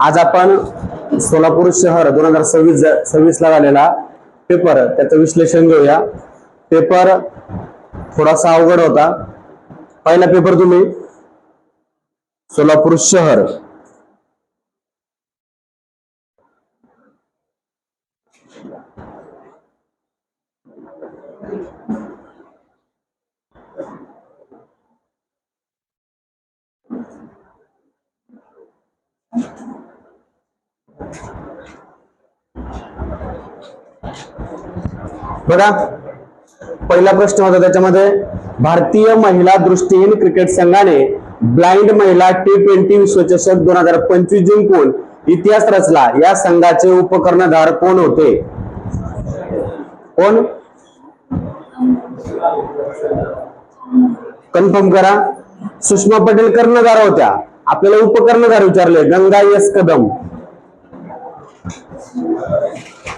आज आपण सोलापूर शहर 2026 ला झालेला पेपर त्याचं विश्लेषण घेऊया। पेपर थोडासा अवघड होता। पहिला पेपर तुम्ही सोलापूर शहर बघा, पहिला प्रश्न होता त्याच्यामध्ये भारतीय महिला दृष्टिहीन क्रिकेट संघाने ब्लाइंड महिला T20 विश्वचषक 2025 जिंकून इतिहास रचला। या संघाचे उपकर्णधार कोण होते? कोण? कन्फर्म करा। सुषमा पटेल कर्णधार होत्या। आपल्याला उपकर्णधार विचारले, गंगा एस कदम,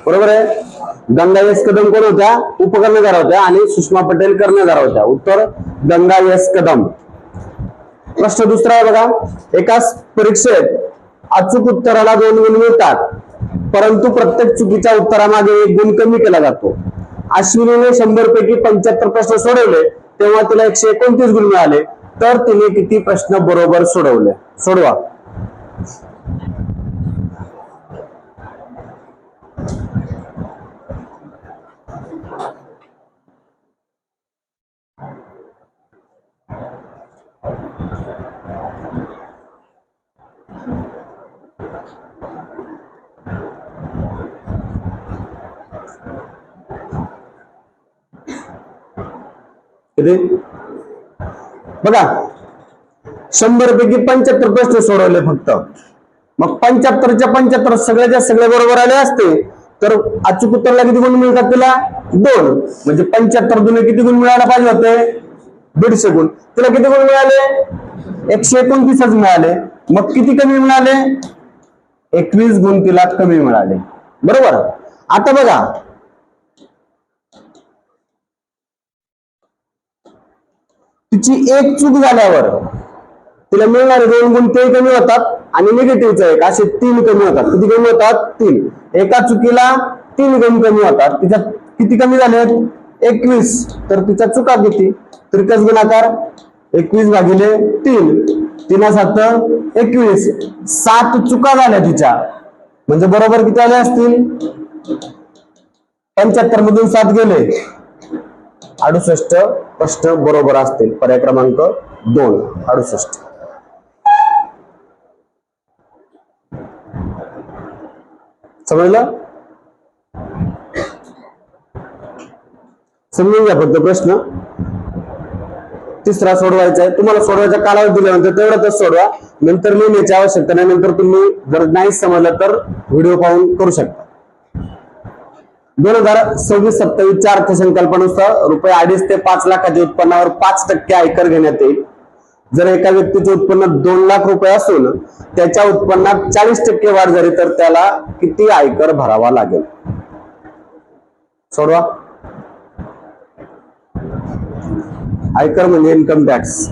बरोबर आहे। गंगा एस कदम कोण होत्या? उपकर्णधार होत्या आणि सुषमा पटेल कर्णधार होत्या। उत्तर गंगा एस कदम। प्रश्न दुसरा आहे बघा, एका परीक्षेत अचूक उत्तराला 2 गुण मिळतात, परंतु प्रत्येक चुकीच्या उत्तरामागे 1 गुण कमी केला जातो। अश्विनीने 100 पैकी 75 प्रश्न सोडवले तेव्हा तिला 129 गुण मिळाले, तर तिने किती प्रश्न बरोबर सोडवले? सोडवा। बघा, 100 पैकी 75 प्रश्न सोडवले फक्त। मग 75च्या 75 सगळ्याच्या सगळे बरोबर आले असते तर अचूक उत्तराला किती गुण मिळतात? तिला 2, म्हणजे 75 गुण किती गुण मिळायला पाहिजे होते? 150 गुण। तिला किती गुण मिळाले? 129 मिळाले। मग किती कमी मिळाले? 21 गुण तिला कमी मिळाले, बरोबर। आता बघा, तिची एक चूक झाल्यावर तिला मिळणारे 2 गुण ते कमी होतात आणि निगेटिव्हचा 1 असे 3 कमी होतात। किती कमी होतात? 3। एका चुकीला 3 गुण कमी होतात। तिच्या किती कमी झालेत? 21। तर तिच्या चुका किती? तिरकस गुणाकार 21 भागिले 3, 3 7 21, 7 चुका झाल्या तिच्या, म्हणजे बरोबर किती आले असतील? 75 मधून 7 गेले 68 प्रश्न बरोबर असतील। पर्याय क्रमांक 2 68। समजलं? समजून घ्या फक्त प्रश्न। तिसरा सोडवायचा आहे। तुम्हाला सोडवायचा कालावधी दिल्यानंतर तेवढंच सोडवा, नंतर लिहिण्याची आवश्यकता नाही। नंतर तुम्ही जर नाही समजलं तर व्हिडिओ पाहून करू शकता। 2026-27 अर्थसंकल्पानुसार रुपये 2.5 ते 5 लाखाच्या उत्पन्नावर 5% आयकर घेण्यात येईल। जर एका व्यक्तीचे उत्पन्न 2 लाख रुपये असून त्याच्या उत्पन्नात 40% वाढ झाली तर त्याला किती आयकर भरावा लागेल? सोडवा। आयकर म्हणजे इन्कम टॅक्स।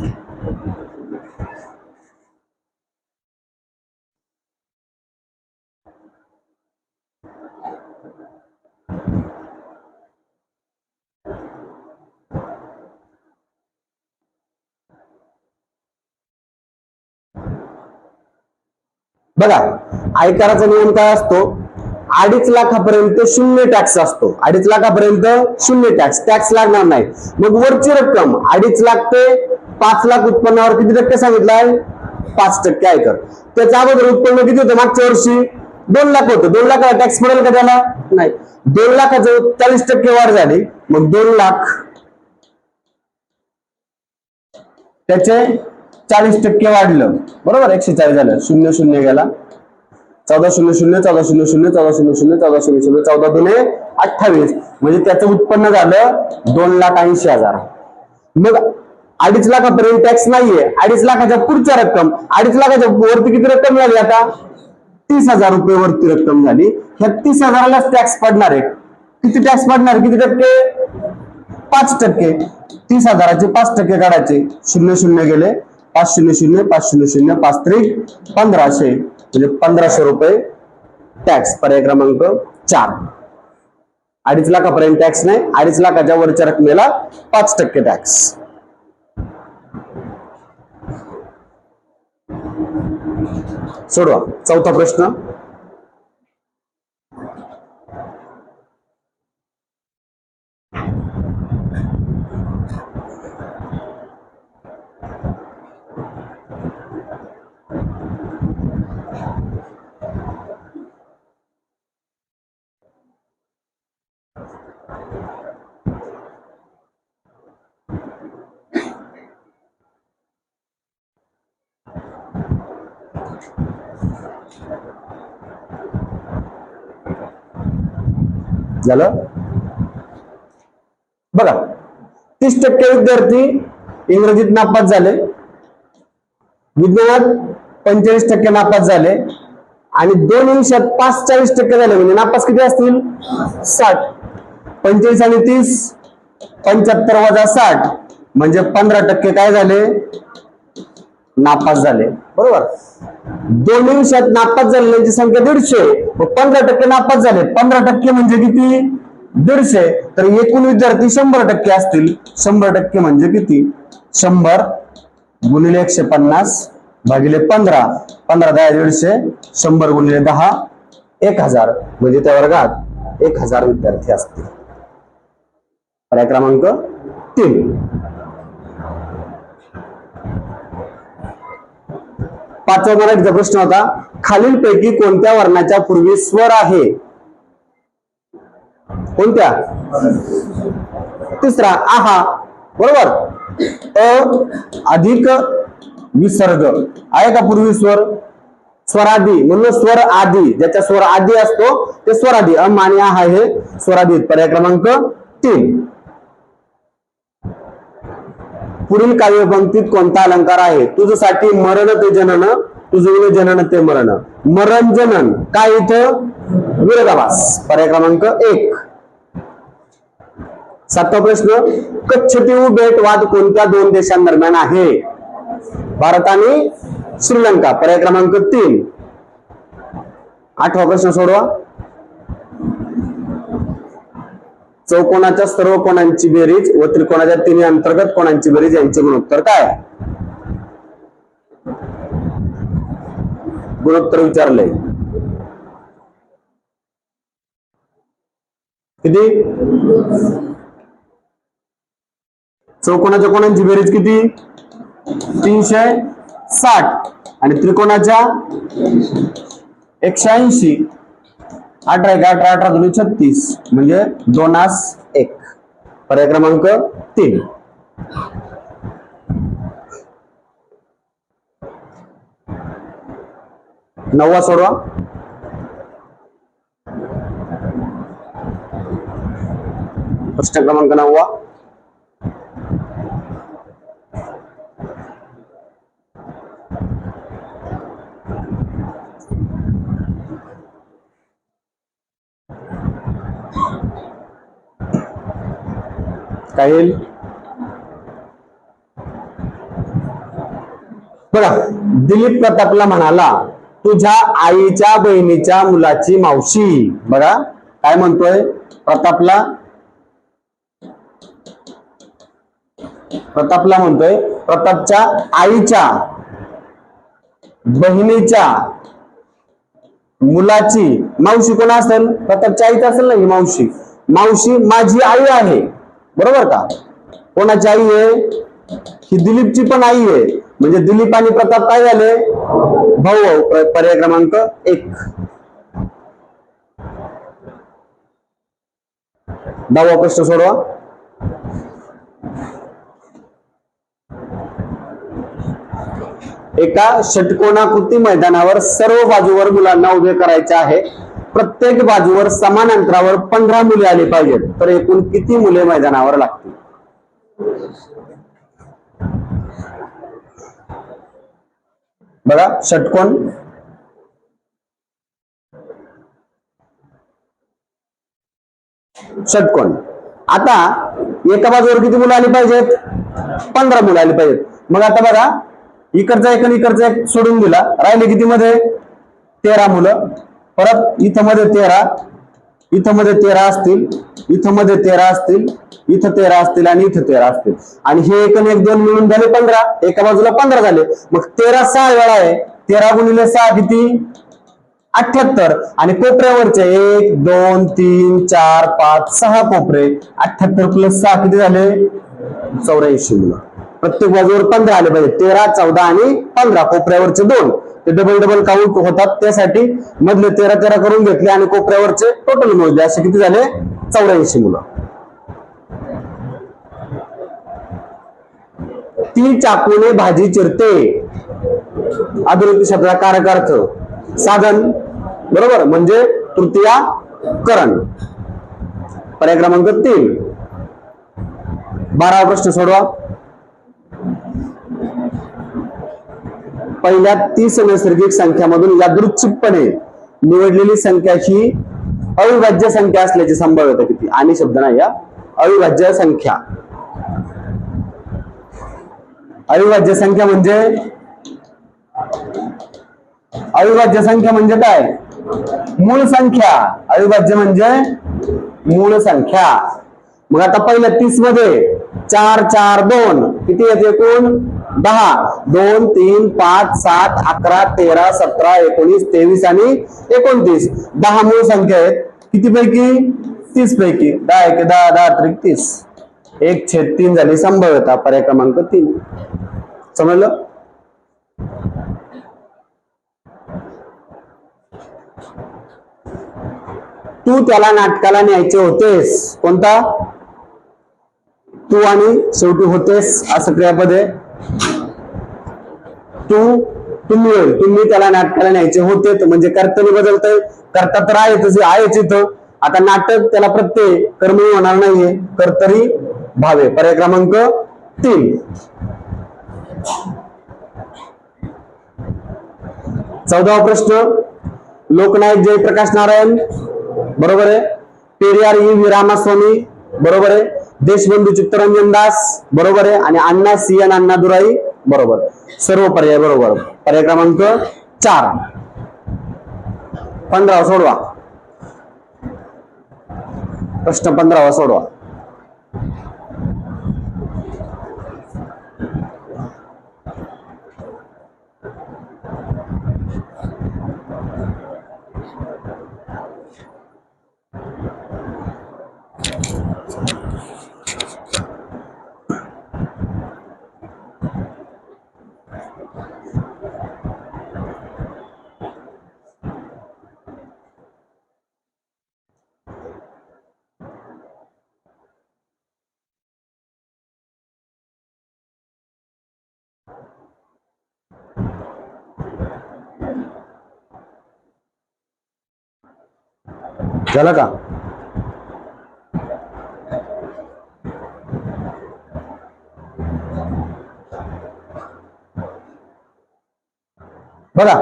बघा, आयकराचा नियम काय असतो? 2.5 लाखापर्यंत 0 टॅक्स असतो। 2.5 लाखापर्यंत 0 टॅक्स लागणार नाही। मग वरची रक्कम 2.5 लाख ते 5 लाख उत्पन्नावर किती टक्के सांगितलंय? 5% आयकर। त्याच्या अगोदर उत्पन्न किती होतं? मागच्या वर्षी 2 लाख होतं। 2 लाखाला टॅक्स पडेल का त्याला? नाही। 2 लाखाचं 40% वाढ झाली, मग 2 लाख त्याचे 40% वाढलं, बरोबर। 140 झालं, 0 0 गेला, 14 0 0 14 0 0 14 0 0 14 0 0 14 दुने 28, म्हणजे त्याचं उत्पन्न झालं 2,80,000। मग 2.5 लाखापर्यंत टॅक्स नाहीये। 2.5 लाखाच्या पुढच्या रक्कम, 2.5 लाखाच्या वरती किती रक्कम झाली? आता 30,000 रुपये वरती रक्कम झाली। ह्या 30,000लाच टॅक्स पडणार आहे। किती टॅक्स पडणार? किती टक्के? 5%। 30,000चे 5% काढायचे, 0 0 गेले, 5 0 0 5 0 0 5 3 1500, म्हणजे 1500 रुपये टॅक्स. पर्याय क्रमांक 4. 2.5 लाखापर्यंत टॅक्स नाही, 2.5 लाखाच्या वरच्या रकमेला 5% टॅक्स. सोडवा 4था प्रश्न. झालं बघा. 30% विद्यार्थी इंग्रजीत नापास झाले, विज्ञानात 45% नापास झाले आणि 2 विषयात 40% झाले. म्हणजे नापास किती असतील? 60. 45 आणि 30 75 वजा 60 म्हणजे 15% काय झाले? नापास झाले. बरोबर. 2 विषयात नापास झालेल्यांची संख्या 150, 15% नापास झाले. 15% म्हणजे किती? 150. तर एकूण विद्यार्थी 100% असतील. 100% म्हणजे किती? 100 गुणिले 150 भागिले 15. 15 10 150. 100 गुणिले 10 1000. म्हणजे त्या वर्गात 1000 विद्यार्थी असतील. पर्याय क्रमांक 3. 5वा मराठीचा प्रश्न होता, खालीलपैकी कोणत्या वर्णाच्या पूर्वी स्वर आहे? कोणत्या? 3रा आहा. बरोबर. अ अधिक विसर्ग आहे का पूर्वी स्वर? स्वरादी म्हणून स्वर आदी. ज्याचा स्वर आदी असतो ते स्वरादी. अम आणि आहा हे स्वरादी. पर्याय क्रमांक 3. पुढील काव्यपंक्तीत कोणता अलंकार आहे? तुझसाठी मरण ते जनन, तुझे जनन ते मरण. मरण जनन काय इथं? विरोधाभास. पर्याय क्रमांक 1. 7वा प्रश्न, कच्छतीव बेट वाद कोणत्या 2 देशांदरम्यान आहे? भारत आणि श्रीलंका. पर्याय क्रमांक 3. 8वा प्रश्न सोडवा. चौकोनाच्या सर्व कोणांची बेरीज व त्रिकोणाच्या तिन्ही अंतर्गत कोणांची बेरीज यांचे गुणोत्तर काय? गुणोत्तर विचारलंय. किती? चौकोनाच्या कोणांची बेरीज किती? 360 आणि त्रिकोणाच्या 180. 18 18 18 2 36 म्हणजे 2:1. पर्याय क्रमांक 3. 9वा सोडवा. प्रश्न क्रमांक 9वा. काय येईल? बघा. दिलीप प्रतापला म्हणाला, तुझ्या आईच्या बहिणीच्या मुलाची मावशी. बघा काय म्हणतोय प्रतापला. प्रतापला म्हणतोय प्रतापच्या आईच्या बहिणीच्या मुलाची मावशी कोण असेल? प्रतापच्या आईच असेल ना ही मावशी. मावशी माझी आई आहे. बरोबर का? कोणाची आई आहे? ही दिलीपची पण आई आहे. म्हणजे दिलीप आणि प्रताप काय झाले? भाऊ. पर्याय क्रमांक 1. 10वा प्रश्न सोडवा. एका षटकोनाकृती मैदानावर सर्व बाजूवर मुलांना उभे करायचे आहे. प्रत्येक बाजूवर समान अंतरावर 15 मुले आली पाहिजेत. तर एकूण किती मुले मैदानावर लागतील? बघा षटकोन. षटकोन. आता एका बाजूवर किती मुलं आली पाहिजेत? 15 मुलं आली पाहिजेत. मग आता बघा इकडचा एक आणि इकडचा एक सोडून दिला. राहिले किती मध्ये? 13 मुलं, परत इथं मध्ये 13, इथं मध्ये 13 असतील, इथं मध्ये 13 असतील, इथं 13 असतील आणि इथं 13 असतील, आणि हे एक आणि एक 2 मिळून झाले 15, एका बाजूला 15 झाले. मग 13 6 वेळा आहे, 13 गुणिले 6 किती? 78. आणि कोपऱ्यावरचे 1 2 3 4 5 6 कोपरे, 78 प्लस 6 किती झाले? 84 मुलं. प्रत्येक बाजूवर 15 आले पाहिजे. 13 14 आणि 15 कोपऱ्यावरचे 2 ते डबल डबल काउंट होतात, त्यासाठी मधले 13 13 करून घेतले आणि कोपऱ्यावरचे टोटल मोजले. असे किती झाले? 84 मुलं. ती चाकूने भाजी चिरते. अधोरेखित शब्दाचा कारक अर्थ साधन, बरोबर, म्हणजे तृतीया करण. पर्याय क्रमांक 3. 12वा प्रश्न सोडवा. पहिल्या 30 नैसर्गिक संख्यामधून यादृच्छिकपणे निवडलेली संख्या ही अविभाज्य संख्या असल्याची संभाव्यता किती? आणि शब्द नाही या अविभाज्य संख्या. अविभाज्य संख्या म्हणजे काय? मूळ संख्या. अविभाज्य म्हणजे मूळ संख्या. मग आता पहिल्या 30 मध्ये 4 4 2 किती येते? एकूण 10. 2 3 5 7 11 13 17 19 23 आणि 29. 10 मूळ संख्या आहेत. किती पैकी? 30 पैकी. 10 1 10 10 त्रिक 30. 1/3 झाली संभाव्यता. पर्याय क्रमांक 3. समजलं? तू त्याला नाटकाला न्यायचे होतेस. कोणता? तू आणि शेवटी होतेस असं क्रियापद आहे. तुम्ही त्याला नाटकाला न्यायचे होते, म्हणजे कर्तरी बदलतंय. कर्ता तर आहेच इथं. आता नाटक त्याला प्रत्यय कर्म होणार नाहीये, कर्तरी भावे. पर्याय क्रमांक 3. 14वा प्रश्न. लोकनायक जयप्रकाश नारायण, बरोबर आहे. पेरियार ई व्ही रामास्वामी, बरोबर आहे. देशबंधू चित्तरंजन दास, बरोबर आहे. आणि अण्णा सी एन अण्णादुराई, बरोबर. सर्व पर्याय बरोबर. पर्याय क्रमांक 4. 15वा सोडवा. प्रश्न 15वा सोडवा. झालं का? बघा,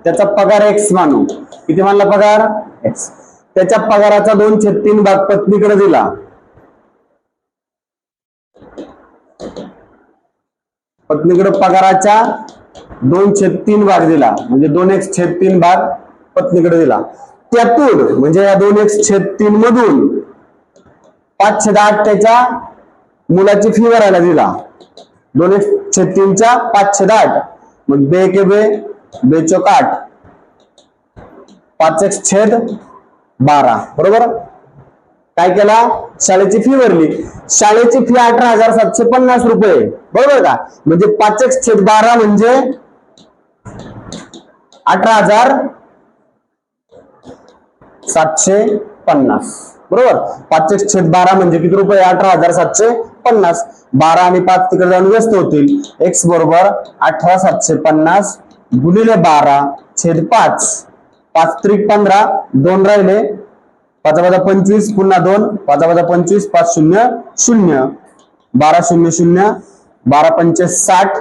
त्याचा पगार एक्स मानू. किती मानला पगार? एक्स. त्याच्या पगाराचा 2/3 भाग पत्नीकडे दिला. पत्नीकडे पगाराच्या 2/3 भाग दिला, म्हणजे 2x/3 भाग पत्नीकडे दिला. त्यातून म्हणजे या 2x/3 मधून 5/8 त्याच्या मुलाची फी भरायला दिला. 2x/3च्या 5/8. मग बे के बे, बेचोक 8, 5x/12, बरोबर. काय केला? शाळेची फी भरली. शाळेची फी 18,750 रुपये, बरोबर का? म्हणजे 5x/12 म्हणजे 18,750, बरोबर. 5x/12 म्हणजे किती रुपये? 18,750. 12 आणि 5 तिकडे जाऊन व्यस्त होतील. x बरोबर 18,750 गुणिले 12/5. 5 त्रिक 15, 2 राहिले. 5 × 25 पुन्हा 2, 5 × 25 5 0 0, 12 0 0, 12 पंचे 60,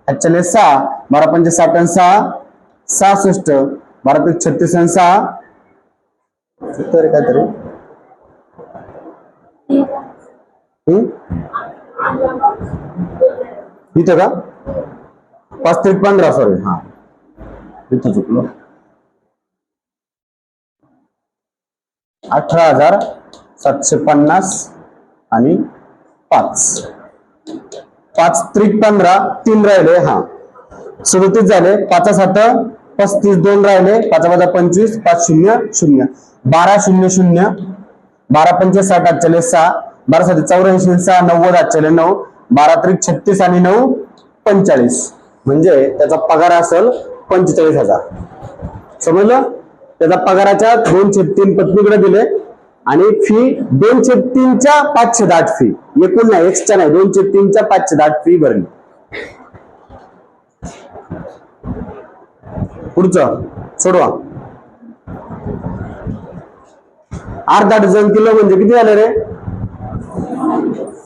6, 12 पंचे 60 आणि 6 66, 12 त्रिक 36 आणि 6 70 काहीतरी. इथं का? 5 त्रिक 15, सॉरी. हा, इथं चुकलो. 18,750 आणि 5 5 त्रिक 15 3 राहिले. हा 37 झाले. 5 7 35 2 राहिले. 5 5 25 5 0 0 12 0 0 12 5 60 8 6 12 7 84 6 90 8 9 12 त्रिक 36 आणि 9 45 म्हणजे त्याचा पगार असेल 45,000. समजलं. त्याचा पगाराच्या 2/3 पत्नीकडे दिले आणि फी 2/3च्या 508 फी, एकूण नाही एक्स्ट्रा नाही, 2/3च्या 508 फी भरली. पुढचं सोडवा. अर्धा डझन किलो म्हणजे किती झाले रे?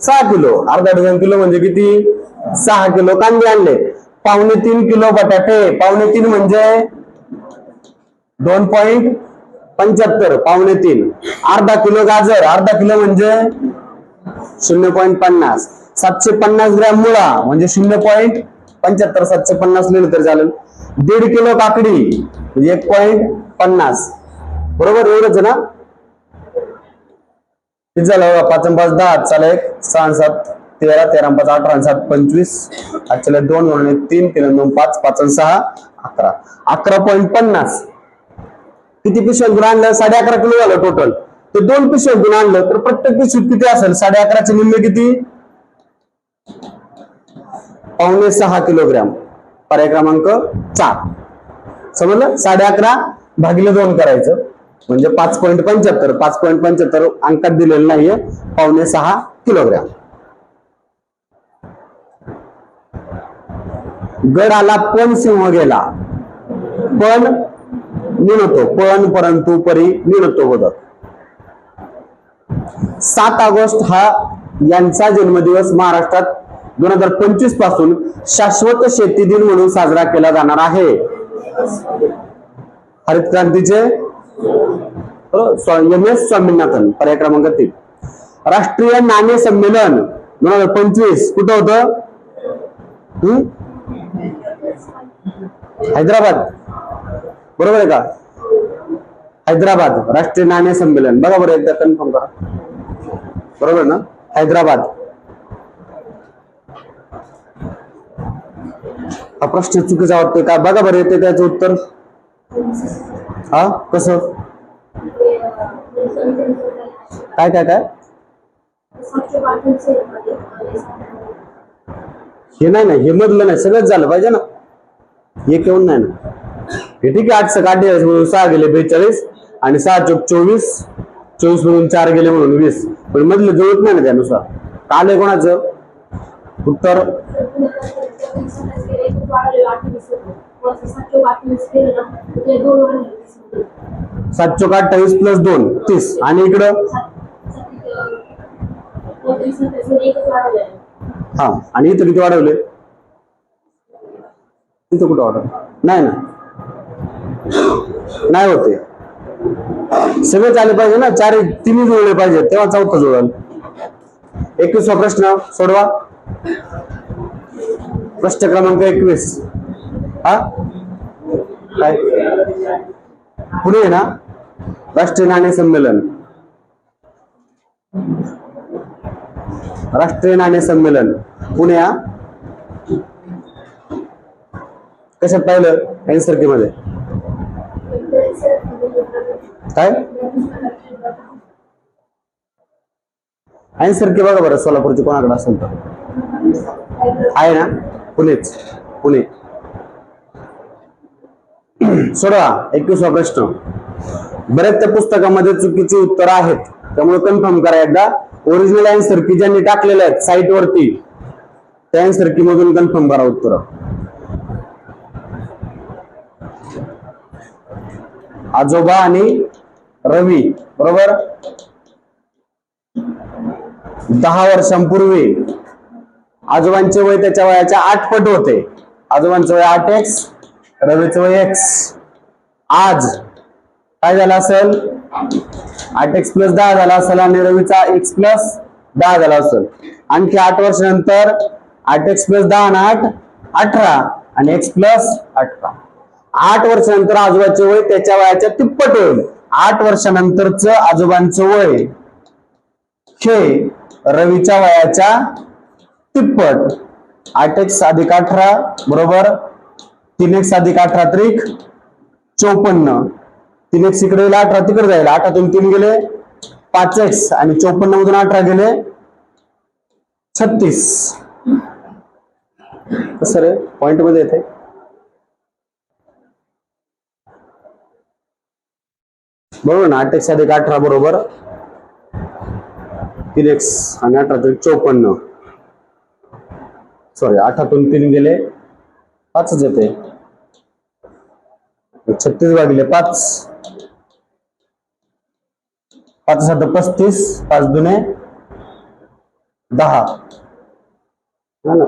6 किलो. अर्धा डझन किलो म्हणजे किती? 6 किलो कांदे आणले. 2.25 किलो बटाटे. 2.25 म्हणजे 2.75. 2.25. अर्धा किलो गाजर. अर्धा किलो म्हणजे 0.50. 750 ग्रॅम मुळा म्हणजे 0.75. 750 लिहिलं तर चालेल. 1.5 किलो काकडी म्हणजे 1.50. बरोबर एवढंच ना. किती झालं? 5 5 10 चाल 1 6 7 13 13 5 18 7 25 8 2 म्हणून 3 3 2 5 5 6 11 11.50. किती पिशव्या आणलं? 11.5 किलो झालं टोटल. ते 2 पिशव्या आणलं तर प्रत्येक पिशवीत किती असेल? 11.5चे निम्मे किती? 5.6 किलोग्रॅम. पर्याय क्रमांक 4. समजलं. 11.5 भागिले 2 करायचं म्हणजे 5.75. 5.75 अंकात दिलेलं नाहीये. 5.6 किलोग्रॅम. गड आला पण सिंह गेला. पण निणतो. पण परंतु परी निणतो बदक. 7 ऑगस्ट हा यांचा जन्मदिवस महाराष्ट्रात 2025 पासून शाश्वत शेती दिन म्हणून साजरा केला जाणार आहे. हरित क्रांतीचे MS स्वामीनाथन. पर्याय क्रमांक 3. राष्ट्रीय नाणे संमेलन 2025 कुठं होतं? हैदराबाद. बरोबर आहे का? हैदराबाद राष्ट्रीय नाणे संमेलन. बघा बरं एकदा कन्फर्म करा. बरोबर ना. हैदराबाद. हा प्रश्न चुकीचा वाटतोय का? बघा बरं येते त्याचं उत्तर. हा कसं? काय काय काय? हे नाही ना, हे मधलं नाही, सगळंच झालं पाहिजे ना. हे केवढं नाही ना. हे ठीक आहे. 8 म्हणून 6 गेले 42 आणि 6 चोक 24. 24 म्हणून 4 गेले म्हणून 20. पण मधलं जुळत नाही ना त्यानुसार. काल कोणाचं उत्तर? 7 चोक 28 प्लस 2 30 आणि इकडं हा. आणि इथं किती वाढवले? इथं कुठं वाढवलं? नाही ना, नाही होते. सगळे आले पाहिजे ना. 4 3 जुळले पाहिजे तेव्हा 4थं जुळल. 21वा प्रश्न सोडवा. प्रश्न क्रमांक 21. हा काय? पुणे ना. राष्ट्रीय नाणे संमेलन. राष्ट्रीय नाणे संमेलन पुणे. कशात पाहिलं? एनसीईआरटी मध्ये. काय एनसीईआरटी बघा बरं. सोलापूरची कोणाकडे असेल तर आहे ना. पुणेच. पुणे. सोडवा. 21वा प्रश्न. बरेच त्या पुस्तकामध्ये चुकीची उत्तर आहेत त्यामुळे कन्फर्म करा एकदा. ओरिजिनल एनसीईआरटी ज्यांनी टाकलेले आहेत साईट वरती त्या एनसीईआरटी मधून कन्फर्म करा उत्तर. आजोबा आणि रवी. बरोबर. 10 वर्षांपूर्वी आजोबांचे वय त्याच्या वयाच्या 8 पट होते. आजोबांचं वय 8x, रवीचं वय x. आज काय झालं असेल? 8x + 10 झाला असेल आणि रवीचा x + 10 झाला असेल. आणखी 8 वर्षानंतर 8x + 10 आणि 8 18 आणि x + 18. 8 वर्षानंतर आजोबाचे वय त्याच्या वयाच्या तिप्पट होईल. 8 वर्षानंतरच आजोबांचं वय हे रवीच्या वयाच्या तिप्पट. 8x अधिक 18 बरोबर 3x अधिक 18 त्रिक 54. 3x इकडे येईल 18 तिकडे जाईल. 8तून 3 गेले 5x आणि 54 मधून 18 गेले 36. कसं रे पॉइंट मध्ये येते. बरोबर ना. 8x अधिक 18 बरोबर 3x आणि 18 त्रिक 54. सॉरी 8तून 3 गेले 5च येते. 36 भागिले 5 5 7 35 5 दुने 10 ना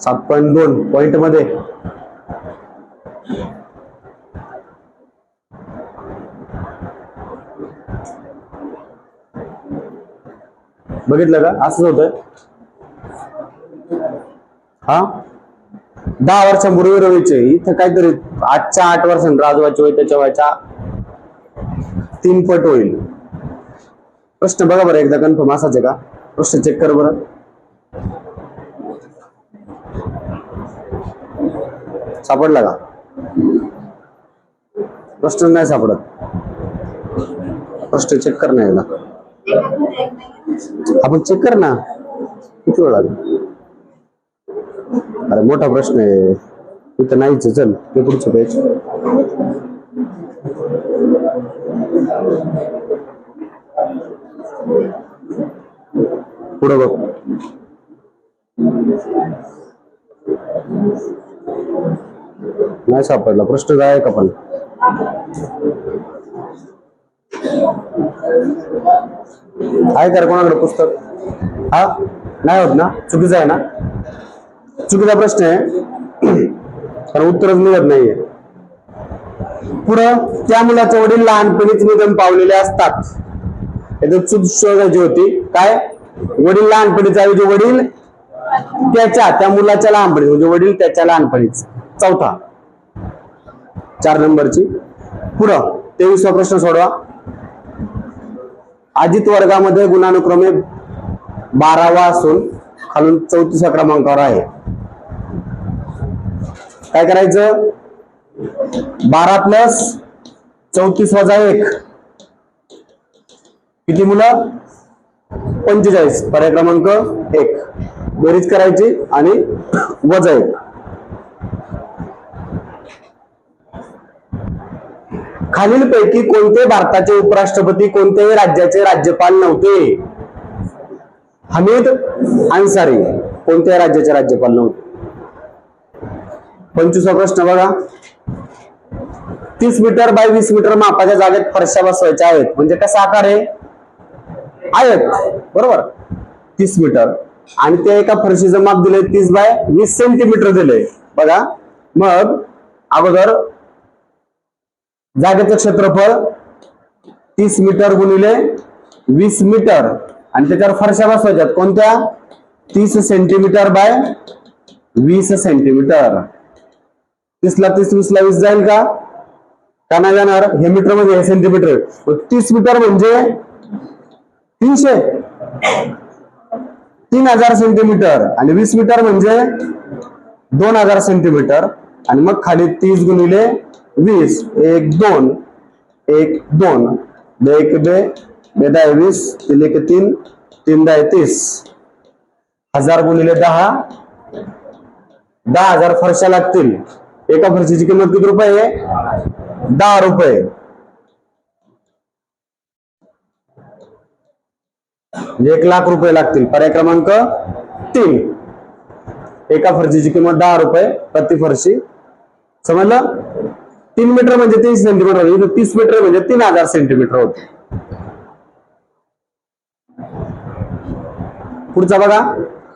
7.2 पॉइंट मध्ये. बघितलं का असंच होतं. हा 10 वर्षांपूर्वी रवीचे इथं काहीतरी आजच्या 8 वर्षांनंतर आजोबाचे वय त्याच्या वयाच्या 3 पट होईल. प्रश्न बघा बरं एकदा कन्फर्म असाच आहे का. प्रश्न चेक कर बरं. सापडला का. प्रश्न नाही सापडत. प्रश्न चेक कर ना एकदा. आपण चेक कर ना किती वेळ लागेल. अरे मोठा प्रश्न आहे इथं नाहीच. चल ते पुढचं पेज. पुढे बघ. नाही सापडला. प्रश्न काय का पण आहे का कोणाकडे पुस्तक. हा नाही होत ना. चुकीचं आहे ना. चुकीचा प्रश्न आहे कारण उत्तरच मिळत नाहीये. पुढं त्या मुलाचे वडील लहानपणीच निधन पावलेले असतात. चूक शोधायची होती. काय वडील लहानपणीच ऐवजी वडील त्या मुलाच्या लहानपणी म्हणजे वडील त्याच्या लहानपणीच. चौथा 4 नंबरची. पुढं 23वा प्रश्न सोडवा. अजित वर्गामध्ये गुणानुक्रमे 12वा असून खालून 34व्या क्रमांकावर आहे. काय करायचं. 12 प्लस 34 वजा 1 किती मुलं 45. पर्याय क्रमांक 1. बेरीज करायची आणि वजा 1. खालीलपैकी कोणते भारताचे उपराष्ट्रपती कोणत्याही राज्याचे राज्यपाल नव्हते. हमीद अन्सारी कोणत्या राज्याचे राज्यपाल नव्हते. 25वा प्रश्न बघा. 30 मीटर बाय 20 मीटर मापाच्या जागेत फरशा बसवायच्या आहेत. म्हणजे कसा आकार आहे आयत बरोबर 30 मीटर आणि त्या एका फरशीचं माप दिलंय 30 बाय 20 सेंटीमीटर दिलंय. बघा मग अगोदर जागेचं क्षेत्रफळ 30 मीटर गुणिले 20 मीटर आणि त्याच्यावर फरशा बसवायच्यात कोणत्या 30 सेंटीमीटर बाय 20 सेंटीमीटर. 30 ला 30 20 ला 20 जाईल का नाही जाणार. हे मीटर मध्ये हे सेंटीमीटर. 30 मीटर म्हणजे 300 3000 सेंटीमीटर आणि 20 मीटर म्हणजे 2000 सेंटीमीटर आणि मग खाली 30 गुणिले 20 1 2 1 2 1 2 बेदा 20 3 1 3 3 10 30 1000 गुणिले 10 10,000 फरशा लागतील. एका फरशीची किंमत किती रुपये आहे 10 रुपये. 1,00,000 रुपये लागतील. पर्याय क्रमांक 3. एका फरशीची किंमत 10 रुपये प्रति फरशी. समजलं. 3 मीटर म्हणजे 30 सेंटीमीटर होते. 30 मीटर म्हणजे 3000 सेंटीमीटर होते. पुढचा बघा.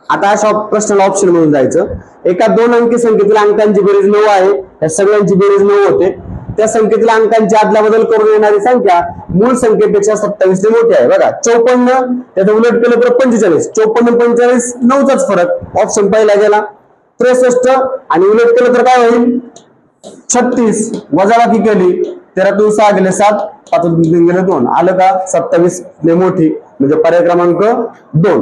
आता अशा प्रश्नाला ऑप्शन म्हणून जायचं. एका 2 अंकी संख्येतील अंकांची बेरीज 9 आहे. या सगळ्यांची बेरीज 9 होते. त्या संख्येतील अंकांची अदलाबदल करून येणारी संख्या मूळ संख्येपेक्षा 27 ने मोठी आहे. बघा 54 त्याचं उलट केलं तर 45. 54 45 9चाच फरक. ऑप्शन पहिला गेला. 63 आणि उलट केलं तर काय होईल 36 वजाबाकी केली 13 6 गेले 7 5 3 गेले 2 आलं का 27 ने मोठी म्हणजे पर्याय क्रमांक 2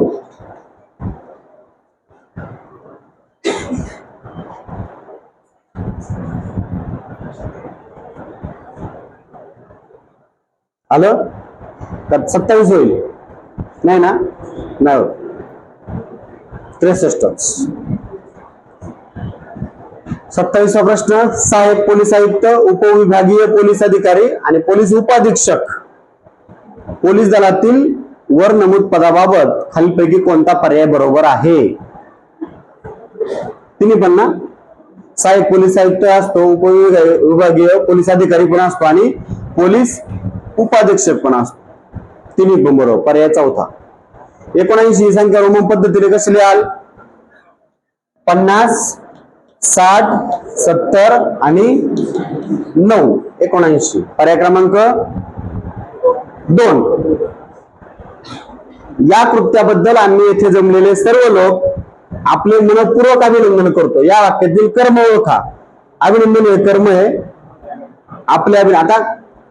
आलं का 27 होईल नाही ना नाही 63 27वा प्रश्न सहाय्यक पोलीस आयुक्त उपविभागीय पोलीस अधिकारी आणि पोलीस उपाधीक्षक पोलीस दलातील वर नमूद पदाबाबत खालीलपैकी कोणता पर्याय बरोबर आहे तिन्ही पण ना सहाय्यक पोलीस आयुक्त असतो उपविभागीय पोलीस अधिकारी पण असतो आणि पोलीस उपाधीक्षक पण असतो तिन्ही पण बरोबर पर्याय चौथा 79 ही संख्या रोमन पद्धतीने कशी लिहाल 50 60 70 आणि 9 79 पर्याय क्रमांक 2 या कृत्याबद्दल आम्ही येथे जमलेले सर्व लोक आपले मनपूर्वक अभिनंदन करतो या वाक्यातील कर्म ओळखा अभिनंदन हे कर्म आहे आपले आता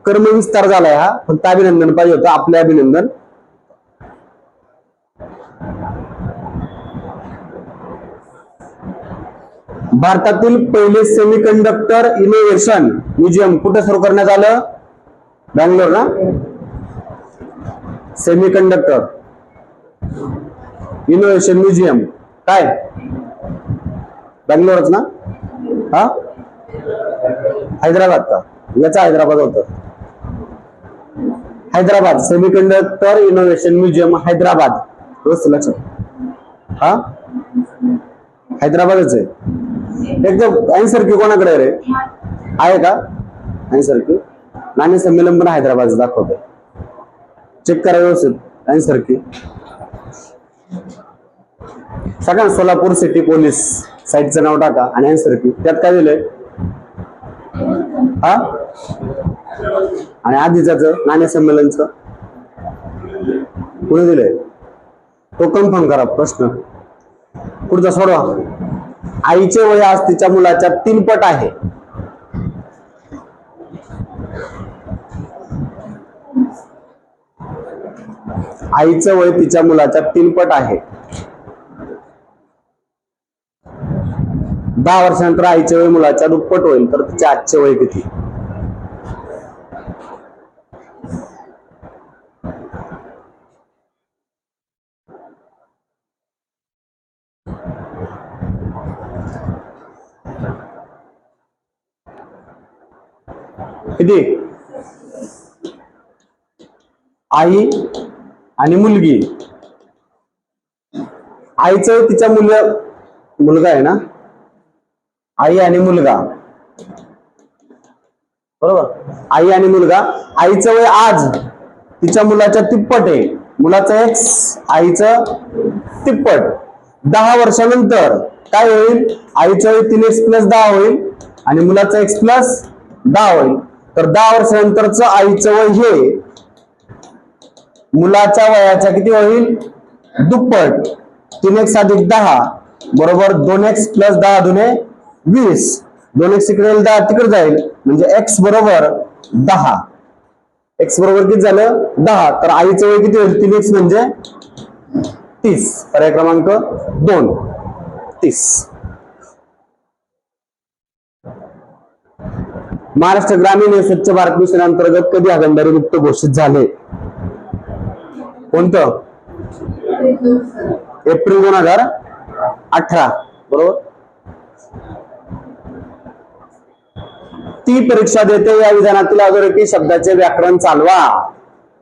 कर्म विस्तार झालाय हा फक्त अभिनंदन पाहिजे होतं आपले अभिनंदन भारतातील पहिले सेमीकंडक्टर इनोव्हेशन म्युझियम कुठे सुरू करण्यात आलं बँगलोर ना सेमीकंडक्टर इनोव्हेशन म्युझियम काय बँगलोरच ना हा हैदराबाद का याचा हैदराबाद होतं Hyderabad semiconductor innovation museum Hyderabad व्यवस्थित लक्षात हा हैदराबादच आहे एकदम आन्सर की कोणाकडे रे आहे का आन्सर की नाणे संमेलन पण हैदराबाद दाखवतोय चेक करा व्यवस्थित आन्सर की सगळ्यांना सोलापूर सिटी पोलीस साईटचं नाव टाका आणि आन्सर की त्यात काय दिलंय हा आणि आधीच नाणे संमेलनच कुणी दिलंय तो कन्फर्म करा प्रश्न पुढचा सोडवा आईचे वय आज तिच्या मुलाच्या 3 पट आहे आईचं वय तिच्या मुलाच्या 3 पट आहे 10 वर्षानंतर आईचे वय मुलाच्या दुप्पट होईल तर तिचे आजचे वय किती किती आई आणि मुलगी आईचं तिच्या मुलगा आहे ना आई आणि मुलगा बरोबर आई आणि मुलगा आईचं वय आज तिच्या मुलाच्या तिप्पट आहे मुलाचं एक्स आईचं तिप्पट 10 वर्षानंतर काय होईल आईचं वय 3x+10 होईल आणि मुलाचं x+10 होईल तर 10 वर्षानंतरच आईचं वय हे मुलाच्या वयाच्या किती होईल दुप्पट 3x + 10 बरोबर 2x+10 दुने 20 2x इकडे 10 तिकडे जाईल म्हणजे x बरोबर 10 x बरोबर किती झालं 10 तर आईचं वय किती होईल 3x म्हणजे 30 पर्याय क्रमांक 2 30 महाराष्ट्र ग्रामीण हे स्वच्छ भारत मिशन अंतर्गत कधी हागणदारी मुक्त घोषित झाले कोणतं एप्रिल 2018 बरोबर ती परीक्षा देते या विधानातील अधोरेखित शब्दाचे व्याकरण चालवा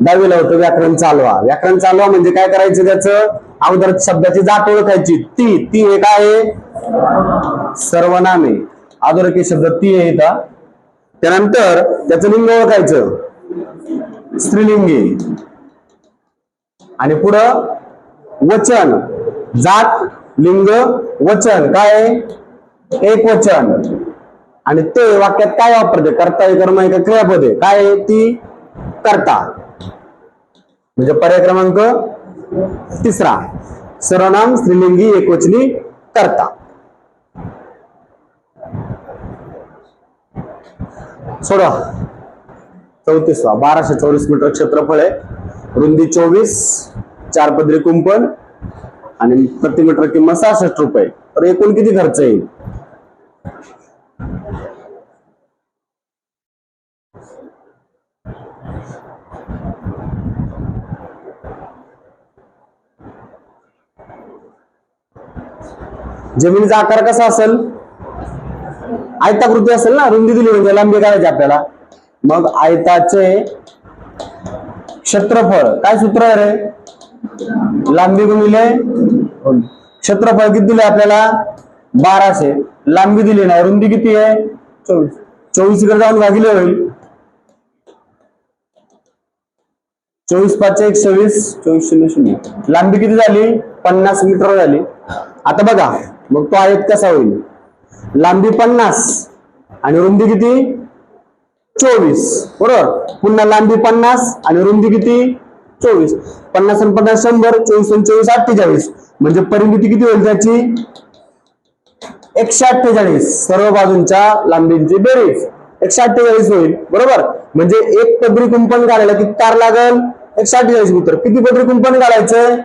10वीला होतं व्याकरण चालवा म्हणजे काय करायचं त्याचं अगोदर शब्दाची जात ओळखायची ती हे काय आहे सर्वनामे अधोरेखित शब्द ती आहे इथं त्यानंतर त्याचं लिंग ओळखायचं स्त्रीलिंगी आणि पुढं वचन जात लिंग वचन काय एक वचन आणि ते वाक्यात काय वापरते कर्ता कर्म आहे का क्रियापद आहे काय आहे ती कर्ता म्हणजे पर्याय क्रमांक 3 सर्वनाम स्त्रीलिंगी एकवचनी कर्ता सोडा 34वा 1200 चौरस मीटर क्षेत्रफळ आहे, रुंदी 24, 4 पदरी कुंपण आणि प्रति मीटर किंमत 66 रुपये. तर एकूण किती खर्च येईल? जमिनीचा आकार कसा असेल? आयताकृती असेल ना, रुंदी दिली म्हणजे लांबी काढायची आपल्याला. मग आयताचे क्षेत्रफळ काय सूत्र आहे रे? लांबी गुणिले क्षेत्रफळ किती दिले आपल्याला? 1200. लांबी दिली नाही, रुंदी किती आहे? 24. 24 इकडे जाऊन भागिले होईल. 24 5 120, 24 0 0. लांबी किती झाली? 50 मीटर झाली. आता बघा मग तो आयत कसा होईल? लांबी 50 आणि रुंदी किती? 24. बरोबर. पुन्हा लांबी 50 आणि रुंदी किती? 24. 50 आणि 50 100, 24 आणि 24 48. म्हणजे परिमिती किती होईल त्याची? 148. सर्व बाजूंच्या लांबींची बेरीज 148 होईल. बरोबर. म्हणजे एक पदरी कुंपण काढायला किती तार लागेल? 148 मीटर. किती पदरी कुंपण काढायचं?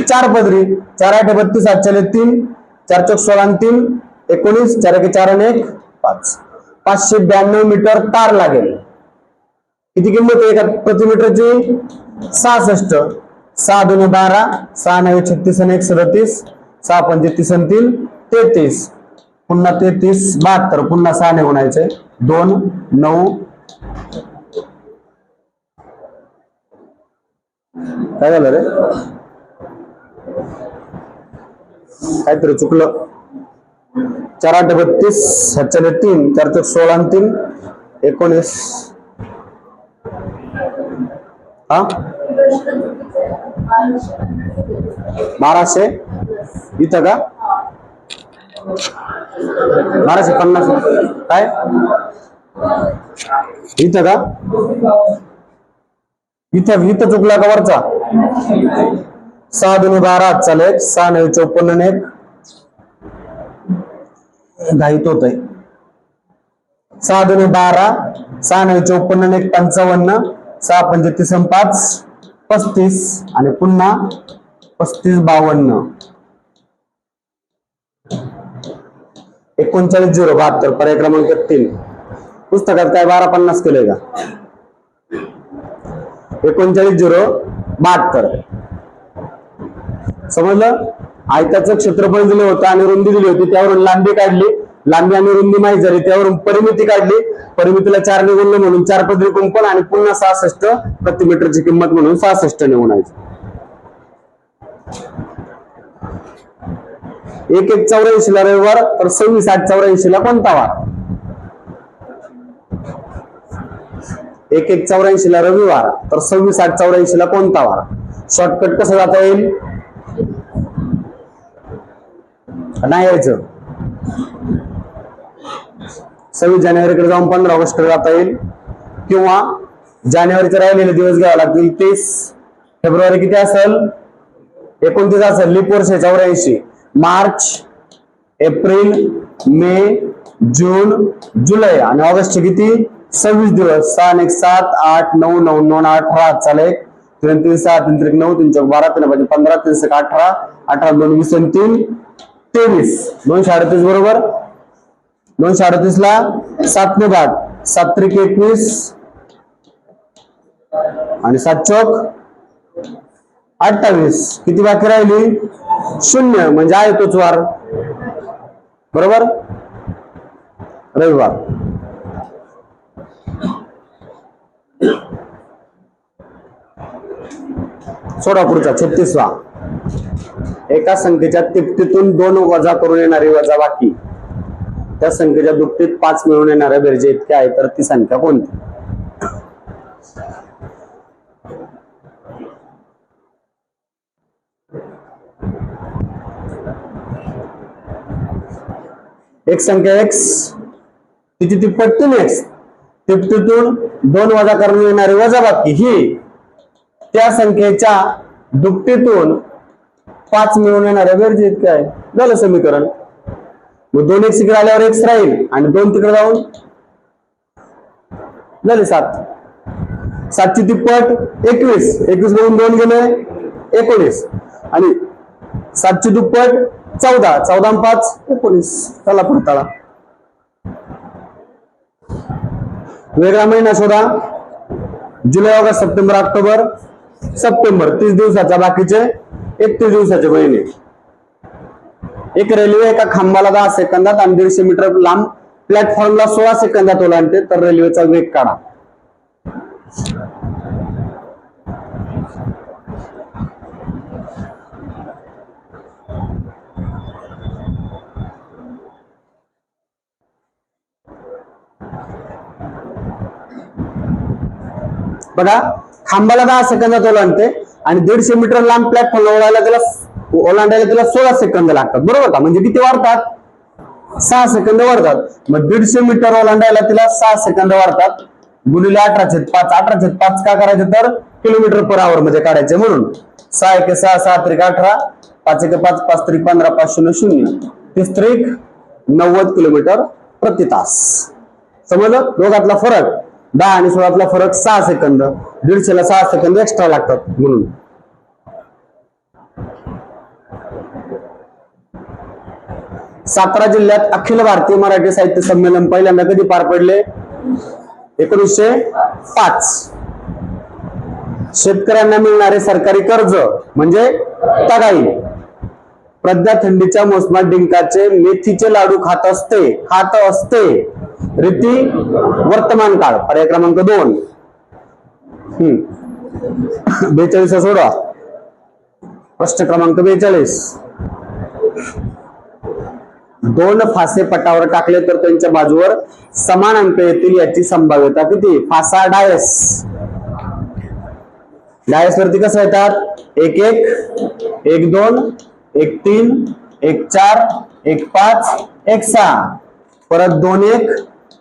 4 पदरी. 4 8 32, 7 3, 4 चौक 16 आणि 3 19, 4 1 4 आणि 1 5. 592 मीटर तार लागेल. किती किंमत आहे एका प्रति मीटरची? 66. 6 2 12, 6 9 36 आणि 1 37, 6 5 30 आणि 3 33. पुन्हा 33 72. पुन्हा 6 ने गुणायचे. 2 9. काय झालं रे? काहीतरी चुकलं. 4 8 32, 7 3, 4 चौक 16 आणि 3 19. हा 1200 इथं का? 1250 काय इथं का? इथं चुकला का वरचा? 6 2 12 चालेल. 6 9 54 आणि 1 घाईत होत आहे. 6 2 12, 6 9 54 आणि 1 55, 6 5 30 आणि 5 35 आणि पुन्हा 35 52. 39 072. पर्याय क्रमांक 3. पुस्तकात काय 1250 केलंय का? 39 072. समजलं? आयताचं क्षेत्रफळ दिलं होतं आणि रुंदी दिली होती, त्यावरून लांबी काढली. लांबी आणि रुंदी माहित झाली, त्यावरून परिमिती काढली. परिमितीला 4 ने गुणलं म्हणून 4 पदरी कुंपण आणि पुन्हा 66 प्रति मीटरची किंमत म्हणून 66 ने गुणायची. 1 1 84 ला रविवार, तर 26 8 84 ला कोणता वार? 1 1 84 ला रविवार, तर 26 8 84 ला कोणता वार? शॉर्टकट कसं जाता येईल? नाही यायचं. 26 जानेवारीकडे जाऊन 15 ऑगस्ट जाता येईल, किंवा जानेवारीचे राहिलेले दिवस घ्यावे लागतील. 30 फेब्रुवारी किती असेल? 29 असेल. लीप वर्ष 84. मार्च, एप्रिल, मे, जून, जुलै आणि ऑगस्ट किती? 26 दिवस. 6 1 7 8 9 9 9 18 चालेल. 3 3 6 3 3 9 3 4 12 3 5 15 3 6 18 18 2 20 आणि 3 23. 238 बरोबर. 238 ला 7 ने भाग. 7 3 21 आणि 7 चौक 28. किती बाकी राहिली? 0. म्हणजे आहे तोच वार. बरोबर. रविवार. सोडा पुढचा 36वा. एका संख्येच्या तिप्पटीतून 2 वजा करून येणारी वजाबाकी त्या संख्येच्या दुप्पटीत 5 मिळून येणाऱ्या बेरजे इतके आहे, तर ती संख्या कोणती? एक संख्या x, तिची तिप्पट 3x, तिप्पटीतून 2 वजा करून येणारी वजाबाकी ही त्या संख्येच्या दुप्पटीतून 5 मिळून येणाऱ्या बेरजे इतके आहे. झालं समीकरण. मग 2x इकडे आल्यावर x राहील आणि 2 तिकडे जाऊन झाले 7. 7ची तिप्पट 21, 21 मधून 2 गेले 19 आणि 7ची दुप्पट 14, 14 आणि 5 19. चला पुढे वेगळा महिना शोधा. जुलै, ऑगस्ट, सप्टेंबर, ऑक्टोबर, सप्टेंबर 30 दिवसाचा, बाकीचे 31 दिवसाचे महिने. एक रेल्वे एका खांबाला 10 सेकंदात आणि 150 मीटर लांब प्लॅटफॉर्मला 16 सेकंदात ओलांडते तर रेल्वेचा वेग काढा. बघा, खांबाला 10 सेकंदात ओलांडते आणि 150 मीटर लांब प्लॅटफॉर्म ओलांडायला त्याला 16 सेकंद लागतात, बरोबर का? म्हणजे किती वाढतात? 6 सेकंद वाढतात. मग 150 मीटर ओलांडायला तिला 6 सेकंद वाढतात. गुणिले 18/5. 18/5 का करायचे तर किलोमीटर पर आवर मध्ये काढायचे म्हणून. 6 × 6 = 6 × 18, 5 × 5 = 5 × 15, 5 0 0, 30 × 90 किलोमीटर प्रति तास. समजलं? दोघातला फरक 10 आणि 16तला फरक 6 सेकंद. 150ला 6 सेकंद एक्स्ट्रा लागतात म्हणून. सातारा जिल्ह्यात अखिल भारतीय मराठी साहित्य संमेलन पहिल्यांदा कधी पार पडले? 1905. शेतकऱ्यांना मिळणारे सरकारी कर्ज म्हणजे तगाई. प्रज्ञा थंडीच्या मोसमात डिंकाचे मेथीचे लाडू खात असते. रीती वर्तमान काळ. पर्याय क्रमांक 2. 42 सोडवा. प्रश्न क्रमांक 42. 2 फासे पटावर टाकले तर त्यांच्या बाजूवर समान अंक येतील याची संभाव्यता किती? फासा डायस. डायस वरती कसं येतात? 1-1, 1-2, 1-3, 1-4, 1-5, 1-6, परत 2-1,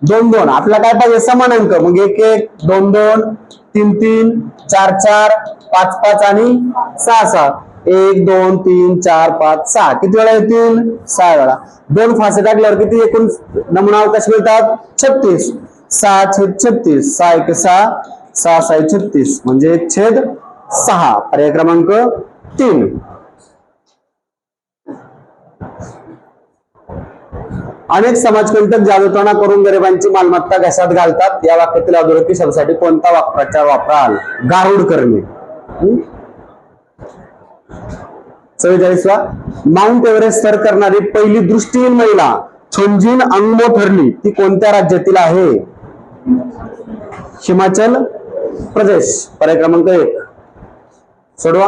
2-2. आपला काय पाहिजे? समान अंक. मग 1-1, 2-2, 3-3, 4-4, 5-5 आणि 6-6. 1, 2, 3, 4, 5, 6. किती वेळा येतील? 6 वेळा. 2 फासे टाकल्यावर किती एकूण नमुना अवकाश मिळतात? 36. 6/36. 6 × 6, 6 × 6 = 36 म्हणजे 1/6. पर्याय क्रमांक 3. अनेक समाजकंटक जादूटोणा करून गरिबांची मालमत्ता घशात घालतात. या वाक्यातील अधोरेखित शब्दासाठी कोणता वाक्प्रचार वापराल? गारुड करणे. 44वा. माउंट एव्हरेस्ट सर करणारी पहिली दृष्टीहीन महिला छोंजिन अंगमो ठरली. ती कोणत्या राज्यातील आहे? हिमाचल प्रदेश. पर्याय क्रमांक 1. सोडवा.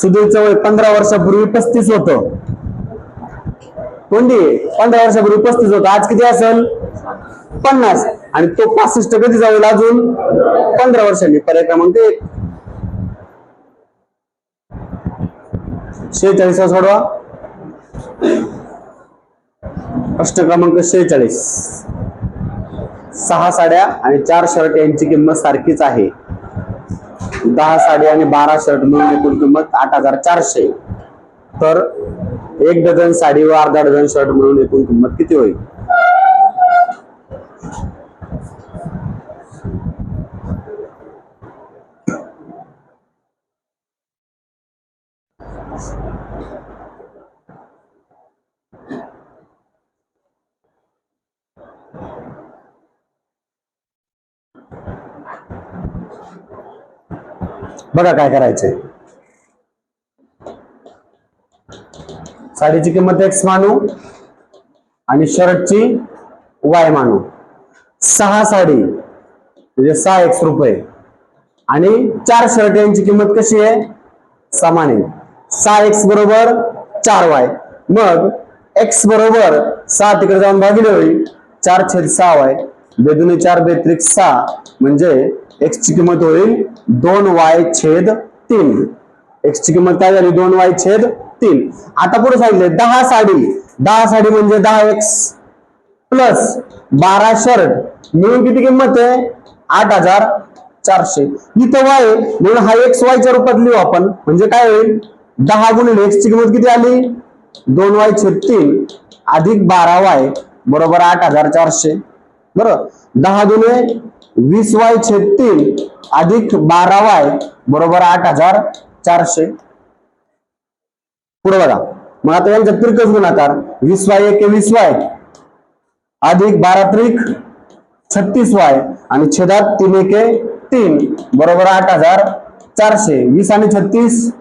सुधीरचं वय 15 वर्षापूर्वी 35 होतं. कोणती? 15 वर्षापूर्वी 35 होतं. आज किती असेल? 50. आणि तो 65 कधी जाईल? अजून 15 वर्षांनी. पर्याय क्रमांक 1. 46 सोडवा. प्रश्न क्रमांक 46. 6 साड्या आणि 4 शर्ट यांची किंमत सारखीच आहे. 10 साड्या आणि 12 शर्ट मिळून एकूण किंमत 8400. तर 1 डझन साडी व अर्धा डझन शर्ट मिळून एकूण किंमत किती होईल? बघा काय करायचंय. साडीची किंमत X मानू आणि शर्टची Y मानू. 6 साडी म्हणजे 6x रुपये आणि 4 शर्ट यांची किंमत कशी आहे? समान आहे. 6x बरोबर 4y. मग x बरोबर 6 तिकडे जाऊन भागिले होईल. 4/6y. 2 × 4 = 6 म्हणजे x ची किंमत होईल 2y/3. x ची किंमत काय झाली? 2y/3. आता पुढे सांगितले 10 साडी. 10 साडी म्हणजे 10x प्लस 12 शर्ट मिळून किती किंमत आहे? 8400. इथं y म्हणून हा x y च्या रूपात लिहू आपण. म्हणजे काय होईल? 10 × x ची किंमत किती आली? 2y/3 अधिक 12y बरोबर 8400. बरोबर. 10 दुने 20y/3 अधिक 12y बरोबर 8400. पुढे बघा. मग आता यांचा तिरकस गुणाकार 20y एके 20y अधिक 12 त्रिक 36y आणि छेदात 3 एके 3 बरोबर 8400. 20 आणि 36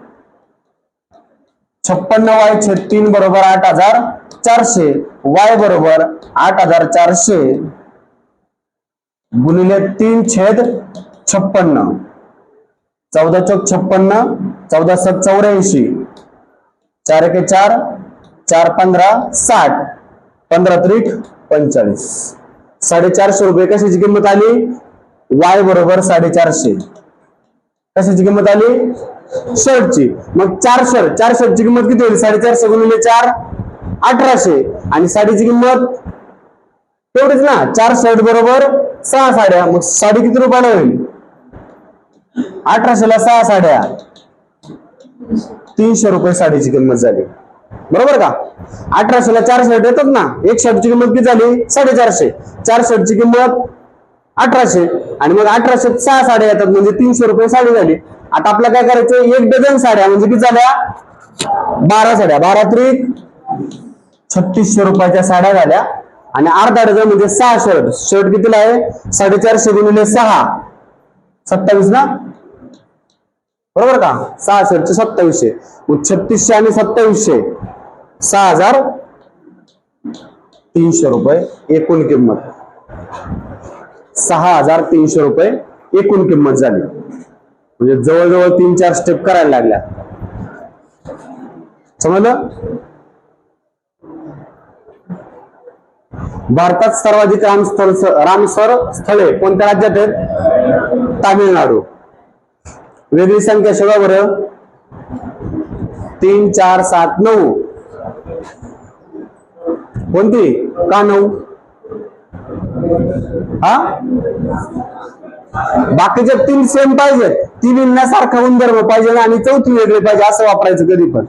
56y/3 बरोबर 8400. y बरोबर 8400 गुणिले 3/56. 14 चौक 56, 14 7 84, 4 एके 4, 4 15 60, 15 त्रिक 45. 450 रुपये कशाची किंमत आली? y बरोबर 450. कशाची किंमत आली? शर्टची. मग 4 शर्टची किंमत किती होईल? 450 गुणिले 4 1800 आणि साडीची किंमत तेवढीच ना, 4 शर्ट बरोबर 6 साड्या. मग साडी किती रुपयाला होईल? 1800 ला 6 साड्या 300 रुपये साडीची किंमत झाली. बरोबर का? 1800 ला 4 शर्ट येतात ना, एक शर्टची किंमत किती झाली? 450. 4 शर्टची किंमत 1800 आणि मग 1800 6 साड्या येतात म्हणजे 300 रुपये साडी झाली. आता आपल्याला काय करायचं? 1 डझन साड्या म्हणजे किती झाल्या? 12 साड्या. 12 त्रिक 3600 रुपयाच्या साड्या झाल्या. आणि अर्धा डझन म्हणजे 6 शर्ट. शर्ट कितीला आहे? 450 गुणिले 6 27 ना, बरोबर का? 6 शर्टचे 2700. मग 3600 आणि 2700 6300 रुपये एकूण किंमत. 6300 रुपये एकूण किंमत झाली. म्हणजे जवळजवळ 3-4 स्टेप करायला लागल्या. समजलं? भारतात सर्वाधिक रामसर स्थळे कोणत्या राज्यात आहेत? तामिळनाडू. वेगळी संख्या शोधा बरं. 3 4 7 9 कोणती? का 9? हा, बाकीच्या 3 सेम पाहिजेत. तिन्हींसारखा गुणधर्म पाहिजे आणि चौथी वेगळी पाहिजे असं वापरायचं कधी पण.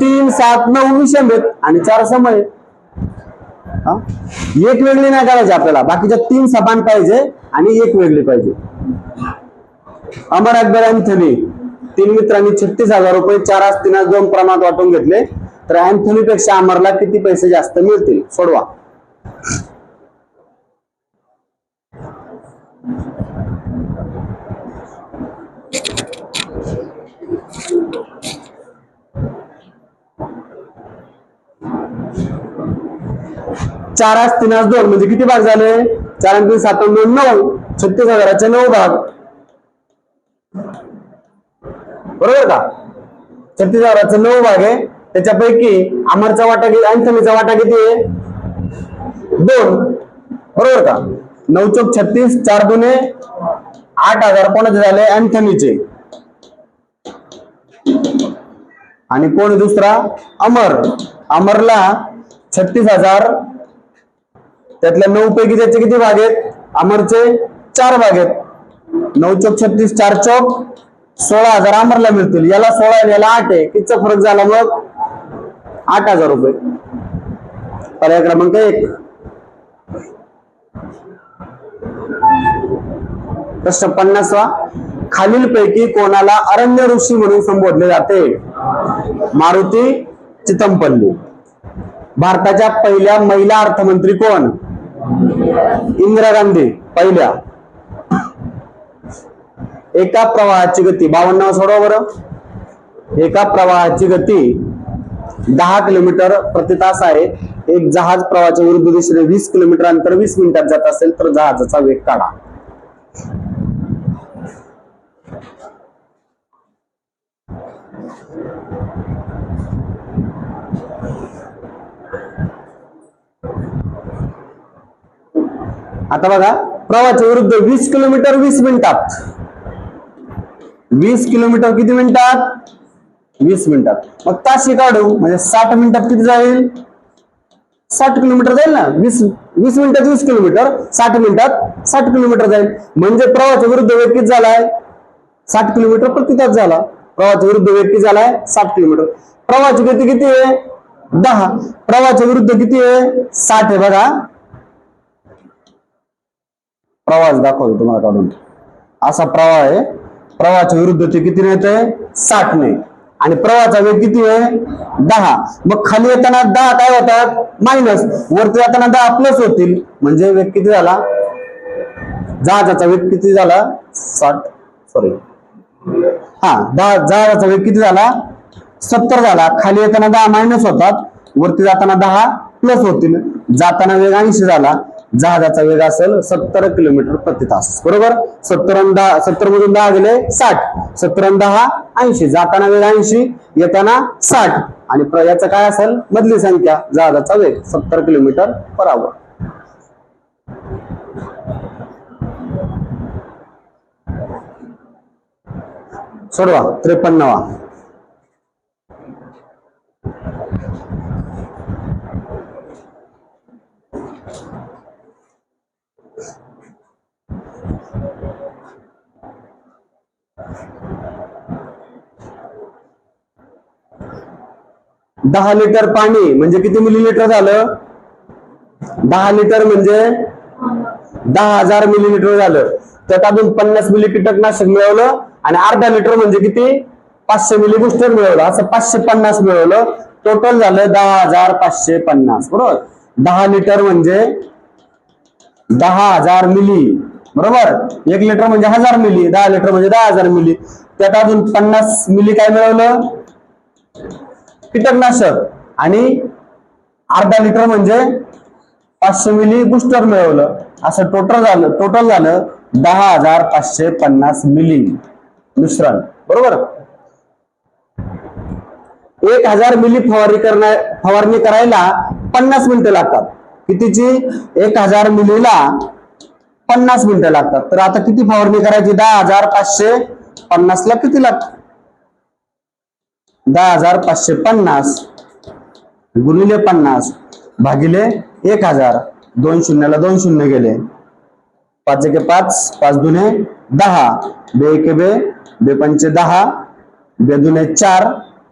3 7 9 विषम आहेत आणि 4 सम आहेत. एक वेगळी नाही करायची आपल्याला. बाकीच्या 3 समान पाहिजे आणि एक वेगळी पाहिजे. अमर अकबर अँथनी 3 मित्रांनी 36,000 रुपये 4 हस्तिनात 2 प्रमाणात वाटून घेतले तर अँथनी पेक्षा अमरला किती पैसे जास्त मिळतील? सोडवा. चार 2 म्हणजे किती भाग झाले? 4 आणि 3 7 2 9. 36,000चे 9 भाग. बरोबर का? 36,000चे 9 भाग आहे. त्याच्यापैकी अमरचा वाटा किती? अँथनीचा वाटा किती आहे? 2. बरोबर का? 9 चौक 36, 4 दुने 8,000 कोणाचे झाले? अँथनीचे. आणि कोण दुसरा? अमर. अमरला 36,000 त्यातल्या 9 पैकी त्याचे किती भाग आहेत? अमरचे 4 भाग आहेत. 9 चौक 36, 4 चौक 16,000 अमरला मिळतील. याला 16 आहे, याला 8 आहे. कितीचा फरक झाला मग? 8,000 रुपये. पर्याय क्रमांक 1. प्रश्न 50वा. खालीलपैकी कोणाला अरण्य ऋषी म्हणून संबोधले जाते? मारुती चितमपल्ली. भारताच्या पहिल्या महिला अर्थमंत्री कोण? इंदिरा गांधी पहिल्या. एका प्रवाहाची गती 52 सोडवा बरं. एका प्रवाहाची गती 10 किलोमीटर प्रति तास आहे. एक जहाज प्रवाहाच्या विरुद्ध दिशेने 20 किलोमीटर अंतर 20 मिनिटात जात असेल तर जहाजाचा वेग काढा. आता बघा, प्रवाहाच्या विरुद्ध 20 किलोमीटर 20 मिनिटात. 20 किलोमीटर किती मिनिटात? 20 मिनिटात. मग ताशी काढू म्हणजे 60 मिनिटात किती जाईल? 60 किलोमीटर जाईल ना. 20 मिनिटात 20 किलोमीटर, 60 मिनिटात 60 किलोमीटर जाईल. म्हणजे प्रवाहाच्या विरुद्ध वेग किती झालाय? 60 किलोमीटर प्रति तास झाला. प्रवाहाच्या विरुद्ध वेग किती झालाय? 60 किलोमीटर. प्रवाहाची गती किती आहे? 10. प्रवाहाच्या विरुद्ध किती आहे? 60 आहे बघा. प्रवास दाखवतो तुम्हाला काढून. असा प्रवाह आहे, प्रवाहाच्या विरुद्ध ते किती येते 60 ने, आणि प्रवाहाचा वेग किती आहे 10. मग खाली येताना 10 काय होतात मायनस, वरती जाताना 10 प्लस होतील, म्हणजे वेग किती झाला, जहाजाचा वेग किती झाला 60, सॉरी हा जहाजाचा वेग किती झाला 70 झाला. खाली येताना 10 मायनस होतात, वरती जाताना 10 प्लस होतील, जाताना वेग 80 झाला. जहाजाचा वेग असेल 70 किलोमीटर प्रति तास. बरोबर, 70 मधून 10 गेले 60, 70 आणि 10 80, जाताना वेग 80, येताना 60, आणि याचा काय असेल मधली संख्या, जहाजाचा वेग 70 किलोमीटर पर आवर. सोडवा 53वा. दहा लिटर पाणी म्हणजे किती मिलीलिटर झालं, 10 लिटर म्हणजे 10,000 मिलीलिटर झालं. त्यात अजून 50 मिली कीटकनाशक मिळवलं, आणि अर्धा लिटर म्हणजे किती 500 मिली बुस्टर मिळवलं, असं 550 मिळवलं. टोटल झालं 10,550. बरोबर, 10 लिटर म्हणजे 10,000 मिली. बरोबर, 1 लिटर म्हणजे 1000 मिली, 10 लिटर म्हणजे 10,000 मिली. त्यात अजून 50 मिली काय मिळवलं कीटकनाशक, आणि अर्धा लिटर म्हणजे 500 मिली बुस्टर मिळवलं. असं टोटल झालं 10,550 मिली मिश्रण. बरोबर, 1000 मिली फवारणी करायला 50 मिनिटं लागतात. कितीची 1000 मिलीला 50 मिनिटं लागतात. तर आता किती फवारणी करायची, 10,550 ला किती लागतात, 10,550 गुणिले 50 भागिले 1000, 2 शून्याला 2 शून्य गेले, 5 एके 5, 5 दुने 10, 2 एके 2, 2 पंचे 10, 2 दुने 4,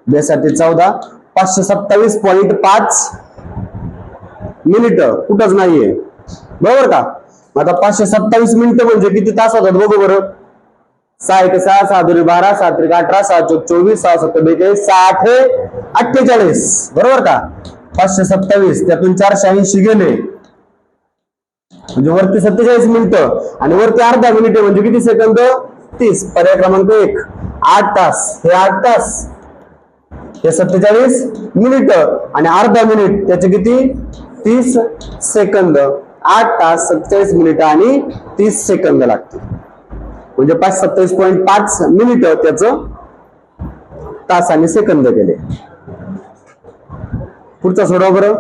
2 साठी 14, 527.5 मिनिट कुठंच नाहीये. बरोबर का. आता 527 मिनिटं म्हणजे किती तास होतात बघू बरं. 6 एक 6, 6 दुनी 12, 7 त्रिक 18, 6 चौक 24, 6 सत्तर 42, 6 48. बरोबर का. 527 त्यातून 480 गेले म्हणजे वरती 47 मिनिटं, आणि वरती अर्धा मिनिट म्हणजे किती सेकंद 30. पर्याय क्रमांक 1. 8 तास, हे 8 तास, हे 47 मिनिट, आणि अर्धा मिनिट त्याचे किती 30 सेकंद. 8 तास 47 मिनिट आणि 30 सेकंद लागते, म्हणजे 527.5 मिनिट त्याचं तास आणि सेकंद केले. पुढचा सोडवा बरं.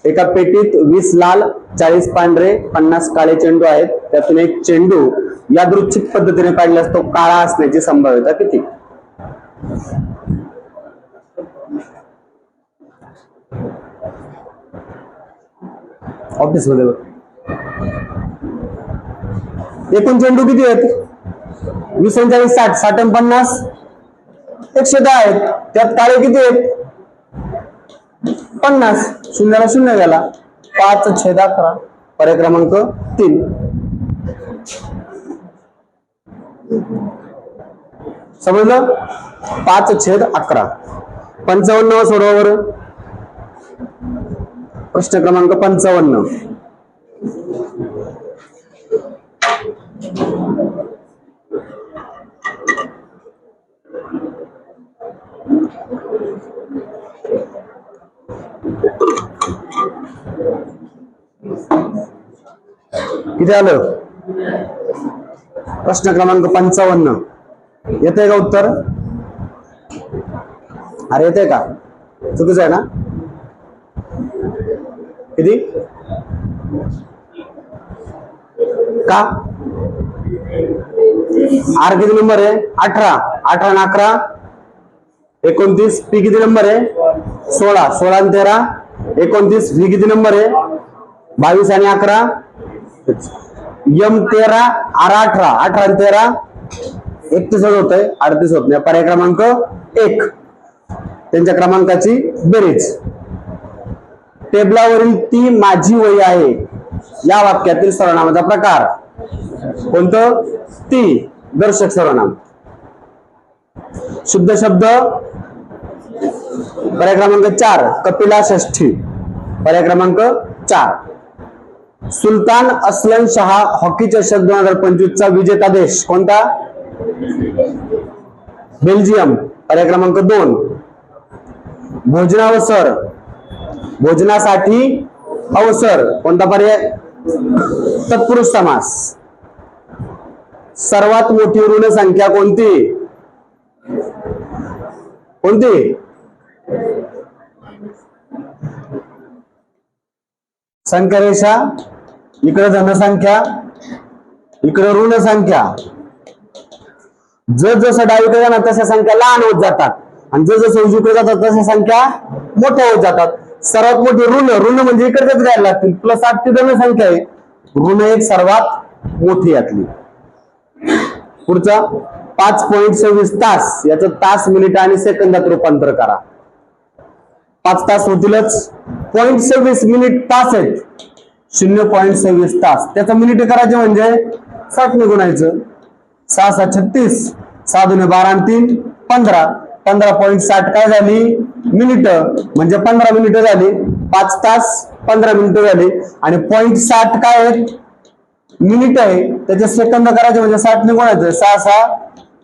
एका पेटीत 20 लाल, 40 पांढरे, 50 काळे चेंडू आहेत. त्यातून एक चेंडू यादृच्छिक पद्धतीने काढल्यास तो काळा असण्याची संभाव्यता किती. ऑफिस मध्ये एकूण चेंडू किती आहेत 20, 40, 60, 60 आणि 50 110 आहेत. त्यात काळे किती आहेत 50, शून्याला शून्य गेला, 5/11. पर्याय क्रमांक 3. समजलं. 5/11. 55 सोडवा बरं. प्रश्न क्रमांक 55. किती आलं. प्रश्न क्रमांक 55 येते का उत्तर. अरे येते का, चुकीचं आहे ना. किती का आर किती नंबर आहे 18, 18 आणि 11 29. पी किती नंबर आहे 16, 16 आणि 13 29. व्ही किती नंबर आहे 22 आणि 11. एम 13, आर 18, 18 आणि 13 31 होत आहे, 38 होत नाही. पर्याय क्रमांक 1. त्यांच्या क्रमांकाची बेरीज. टेबलावरील ती माझी वही आहे या वाक्यातील सर्वनामाचा प्रकार कोणतं? ती. दर्शक सर्वनाम. शुद्ध शब्द पर्याय क्रमांक 4 कपिला षष्ठी. पर्याय क्रमांक 4. सुलतान अस्लन शाह हॉकी चषक 2025 चा विजेता देश कोणता? बेल्जियम. पर्याय क्रमांक 2. भोजनावसर भोजनासाठी अवसर कोणता पर्याय? तत्पुरुष समास. सर्वात मोठी ऋण संख्या कोणती? कोणती? संख्या रेषा, इकडे धनसंख्या, इकडे ऋण संख्या. जसं डावीकडे जाणार तशा संख्या लहान होत जातात आणि जसं उजवीकडे जातात तशा संख्या मोठ्या होत जातात. सर्वात मोठी ऋण म्हणजे इकडच्याच घ्यायला लागतील. +8 ती धनसंख्या आहे. ऋण एक सर्वात मोठी यातली. पुढचा 5.26 तास. याचं तास, मिनिट आणि सेकंदात रूपांतर करा. 5 तास होतीलच. 0.26 मिनिट तास आहेत. 0.26 तास. त्याचं मिनिट करायचे म्हणजे 60 ने गुणायचं. 6 × 36, 6 × 12 आणि 3 15. 15.60 काय झाली? मिनिट. म्हणजे 15 मिनिटं झाली. 5 तास 15 मिनिटं झाली. आणि 0.60 काय आहे? मिनिट आहे. त्याचे सेकंद करायचे म्हणजे 60 ने गुणायचं. 6 × 6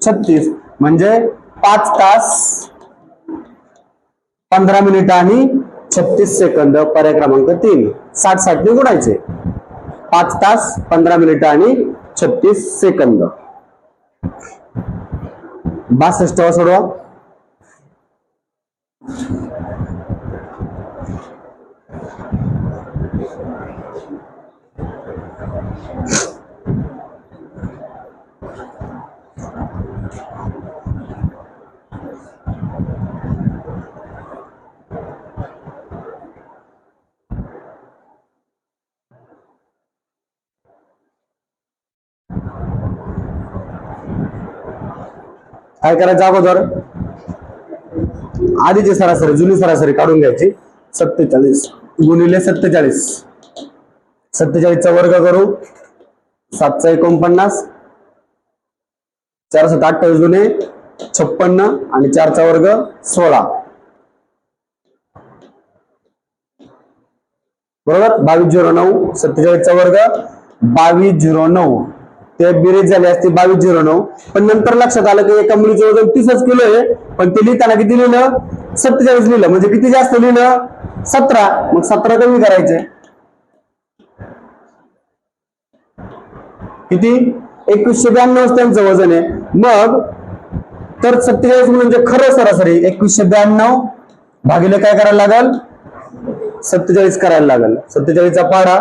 = 36. म्हणजे 5 तास 15 मिनिटं आणि 36 सेकंद. पर्याय क्रमांक 3. 60 ने गुणायचे. 5 तास 15 मिनिटं आणि 36 सेकंद. 62 सोडवा. काय करायचं? अगोदर आधीची सरासरी, जुनी सरासरी काढून घ्यायची. 47 गुणिले 47. 47 चा वर्ग करू. 7 × 49. 4 × 7 = 28 गुणे 56 आणि 4 चा वर्ग 16. बरोबर. 2209. 47 चा वर्ग 2209. ते बेरीज झाली असते 2209. पण नंतर लक्षात आलं की एका मुलीचं वजन 30 किलो आहे. पण ते लिहिताना किती लिहिलं? 47 लिहिलं. म्हणजे किती जास्त लिहिलं? 17. मग 17 कमी करायचे. किती? 2192 त्यांचं वजन आहे. मग तर 47 म्हणजे खरं सरासरी 2192 भागिले काय करायला लागल? 47 करायला लागल. 47 चा पाढा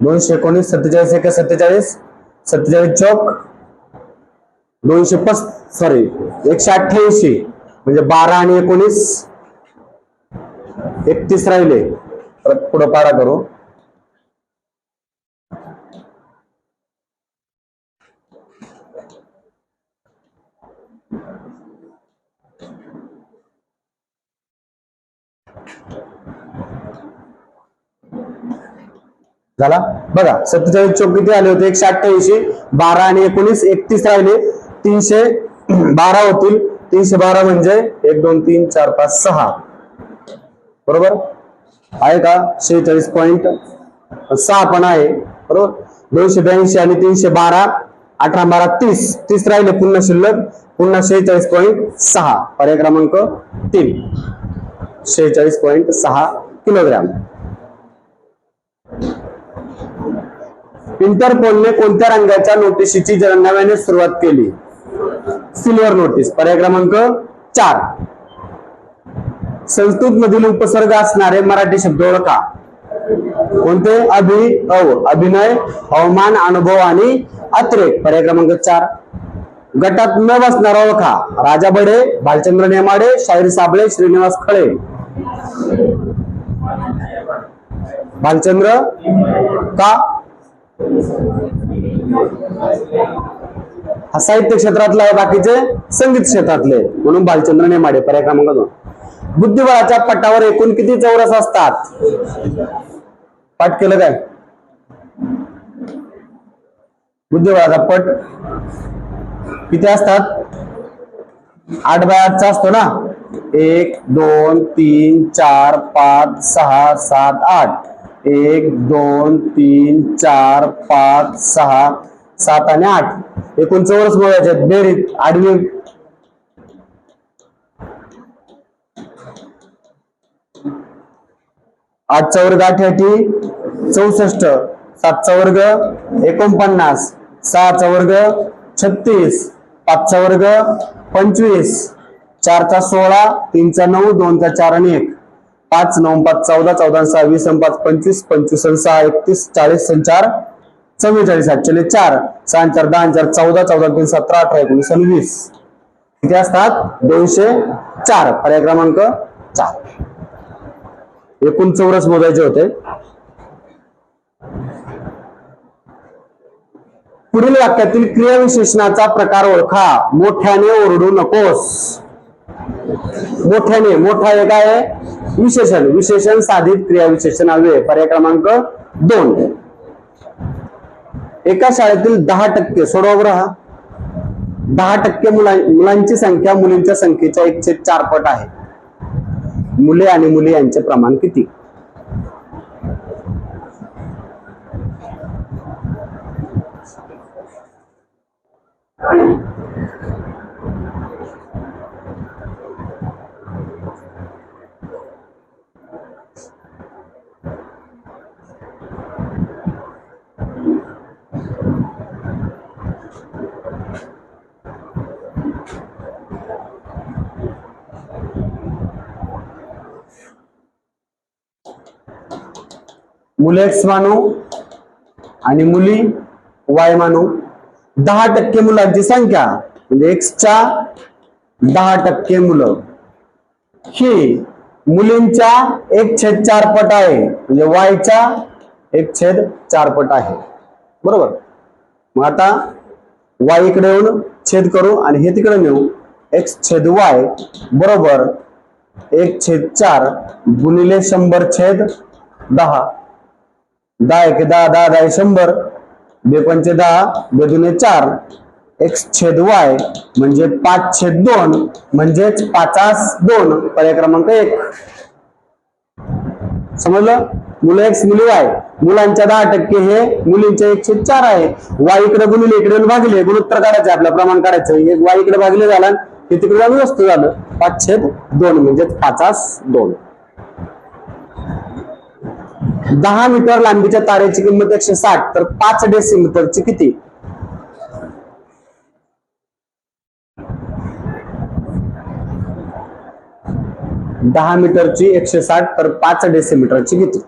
219. 47 × 47. 47 चौक 205. सॉरी 188. म्हणजे 12 आणि 19 31 राहिले. परत पुढे पाढा करू. झाला बघा. 47 चौक किती आले होते? 188. 12 आणि 19 31 राहिले. 312 होतील. 312 म्हणजे 1 2 3 4 5 6. बरोबर आहे का? 46.6 पण आहे. बरोबर. 282 आणि 312 18 12 30. 30 राहिले पुन्हा शिल्लक. पुन्हा 46.6. पर्याय क्रमांक 3. 46.6 किलोग्राम. इंटरपोलने कोणत्या रंगाच्या नोटिशीची नव्याने सुरुवात केली? Silver notice. पर्याय क्रमांक 4. संस्कृत मधील उपसर्ग असणारे मराठी शब्द ओळखा. कोणते? अभिनय, अवमान, अनुभव आणि अतिरेक. पर्याय क्रमांक 4. गटात न बसणारा ओळखा. राजा बडे, भालचंद्र नेमाडे, शाहीर साबळे, श्रीनिवास खळे. भालचंद्र का? हा साहित्य क्षेत्रातला आहे, बाकीचे संगीत क्षेत्रातले, म्हणून भालचंद्र नेमाडे. पर्याय क्रमांक 2. बुद्धिबळाच्या पटावर एकूण किती चौरस असतात? पाठ केलं काय? बुद्धिबळाचा पट किती असतात? 8x8 असतो ना. 1 2 3 4 5 6 7 8. 1 2 3 4 5 6 7 आणि 8. एकूण चौरस मोजायचे बेरीज आडवी. 8 चा वर्ग 88 64. 7 चा वर्ग 49. 6 चा वर्ग 36. 5 चा वर्ग 25. 4 चा 16. 3 चा 9. 2 चा 4 आणि 1. 5 9 5 14. 14 6 20 5 25. 25 6 31. 40 4 44. 8 4 6 4 10 4 14. 14 3 17 18 19 आणि 20. किती असतात? 204. पर्याय क्रमांक 4. एकूण चौरस मोजायचे होते. पुढील वाक्यातील क्रियाविशेषणाचा प्रकार ओळखा. मोठ्याने ओरडू नकोस. मोठ्याने, मोठा एक आहे विशेषण. विशेषण साधित क्रियाविशेषण हवे. पर्याय क्रमांक 2. एका शाळेतील 10% सोडवा बरं. हा 10% मुलांची संख्या मुलींच्या संख्येच्या 1/4 पट आहे. मुले आणि मुली यांचे प्रमाण किती? मुले X मानू आणि मुली Y मानू. 10% मुलांची संख्या म्हणजे X च्या 10% मुलं ही मुलींच्या 1/4 पट आहे, म्हणजे Y च्या 1/4 पट आहे. बरोबर. मग आता Y इकडे येऊन छेद करू आणि हे तिकडे नेऊ. X/Y बरोबर 1/4 गुणिले 100/10. 10 1 10 10 10 100. 2 5 10 2 2 4. X/Y म्हणजे 5/2 म्हणजेच 5/2. पर्याय क्रमांक 1. समजलं? मुलं X मुली Y. मुलांच्या 10% हे मुलींच्या 1/4 आहे. Y इकडे गुणिले इकडे भागले. गुणोत्तर काढायचं, आपलं प्रमाण काढायचं. एक Y इकडे भागले झाला, हे तिकडे जाऊन वस्तू झालं. 5/2 म्हणजेच 5/2. 10 मीटर लांबीच्या तारेची किंमत 160 तर 5 डेसिमीटरची किती? दहा मीटरची 160 तर 5 डेसिमीटरची किती?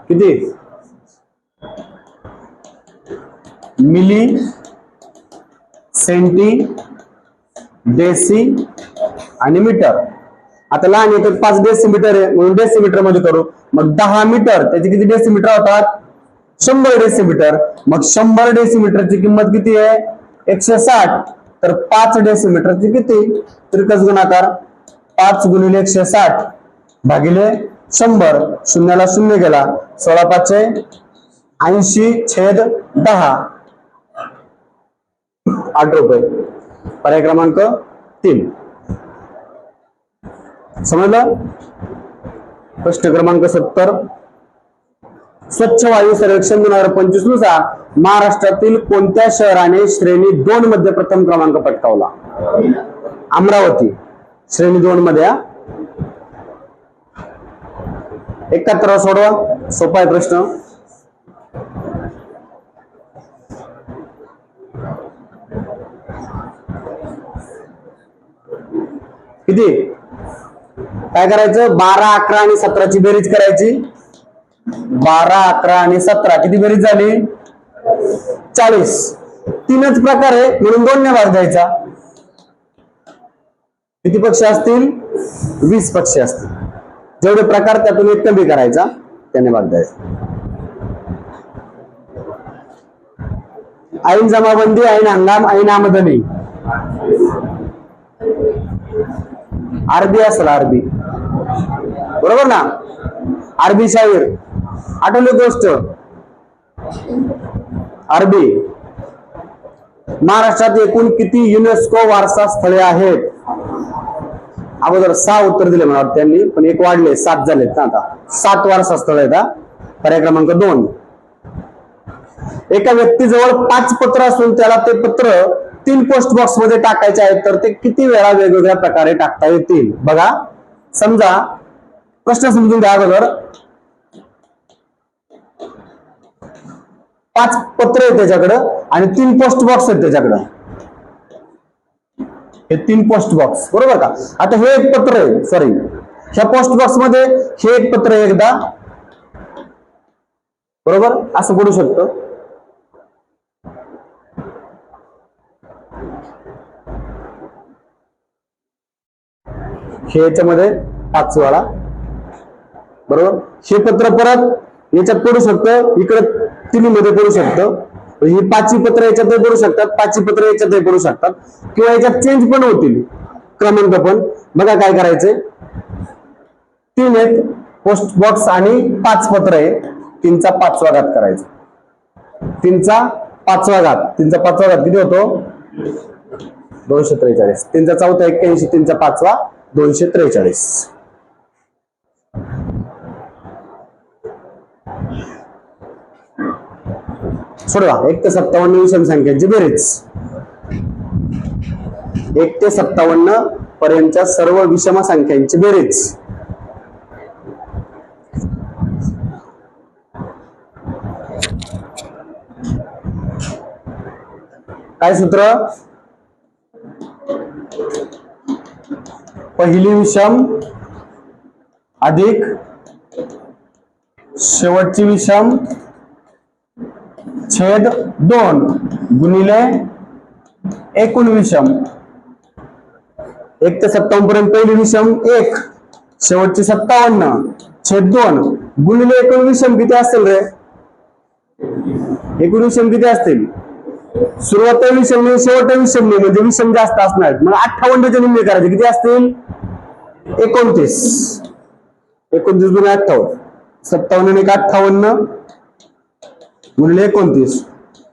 किती? मिली, सेंटी, डेसी आणि मीटर. आता लहान येतात 5 डेसिमीटर आहे म्हणून डेसिमीटर मध्ये करू. मग 10 मीटर त्याचे किती डेसिमीटर होतात? 100 डेसिमीटर. मग 100 डेसिमीटरची किंमत किती आहे? 160 तर 5 डेसिमीटरची किती? तिरकस गुणाकार 5 गुणिले 160 भागिले 100. शून्याला शून्य गेला. 16 5 80/10 8 रुपये. पर्याय क्रमांक 3. समजलं? प्रश्न क्रमांक 70. स्वच्छ वायू सर्वेक्षण 2025 नुसार महाराष्ट्रातील कोणत्या शहराने श्रेणी 2 मध्ये प्रथम क्रमांक पटकावला? अमरावती श्रेणी 2 मध्ये. 71 सोडवा. सोपा आहे प्रश्न. किती? काय करायचं? 12 11 आणि 17 बेरीज करायची. 12 11 आणि 17 किती बेरीज झाली? 40. 3च प्रकार आहे म्हणून 2 ने भाग द्यायचा. किती पक्ष असतील? 20 पक्ष असतील. जेवढे प्रकार त्यातून एक कमी करायचा, त्याने भाग द्यायचा. ऐन जमाबंदी, ऐन हंगाम, ऐन आमदनी. अरबी असेल, अरबी बरोबर ना? अरबी शाहीर आठवली गोष्ट. अरबी. महाराष्ट्रात एकूण किती युनेस्को वारसा स्थळे आहेत? अगोदर 6 उत्तर दिले मला त्यांनी, पण एक वाढले, 7 झालेत ना आता. 7 वारसा स्थळ आहेत. पर्याय क्रमांक 2. एका व्यक्तीजवळ 5 पत्र असून त्याला ते पत्र 3 पोस्ट बॉक्स मध्ये टाकायचे आहेत, तर ते किती वेळा वेगवेगळ्या प्रकारे टाकता येतील? बघा, समजा प्रश्न समजून घ्या अगोदर. 5 पत्र आहेत त्याच्याकडं आणि 3 पोस्ट बॉक्स आहेत त्याच्याकडं. हे 3 पोस्ट बॉक्स, बरोबर का? आता हे एक पत्र आहे, सॉरी, ह्या पोस्ट बॉक्स मध्ये हे एक पत्र एकदा, बरोबर, असं पडू शकतं. हे याच्यामध्ये 5 वेळा, बरोबर. हे पत्र परत याच्यात पडू शकतं, इकडे 3 मध्ये पडू शकतं. ही 5 पत्र याच्यातही पडू शकतात, 5 पत्र याच्यातही पडू शकतात, किंवा याच्यात चेंज पण होतील क्रमांक पण. बघा काय करायचंय, 3 आहेत पोस्ट बॉक्स आणि 5 पत्र आहे. 3चा 5वा घात करायचा. 3चा 5वा घात, 3चा 5वा घात किती होतो? 243. 3चा 4था 81, 3चा 5वा 243. सोडवा. 1 ते 57 विषम संख्यांची बेरीज. 1 ते 57 पर्यंतच्या सर्व विषम संख्यांची बेरीज. काय सूत्र? पहिली विषम अधिक शेवटची विषम छेद 2 गुणिले एकूण विषम. 1 ते 57 पर्यंत पहिली विषम 1, शेवटची 57 छेद 2 गुणिले एकूण विषम किती असतील रे? एकूण विषम किती असतील? सुरुवात विषम शेवट विषम म्हणजे विषम जास्त असणार. मग 58 चे निम्मे करायचे, किती असतील? 29. 29 गुणिले 58, 57 आणि 58 गुणिले 29,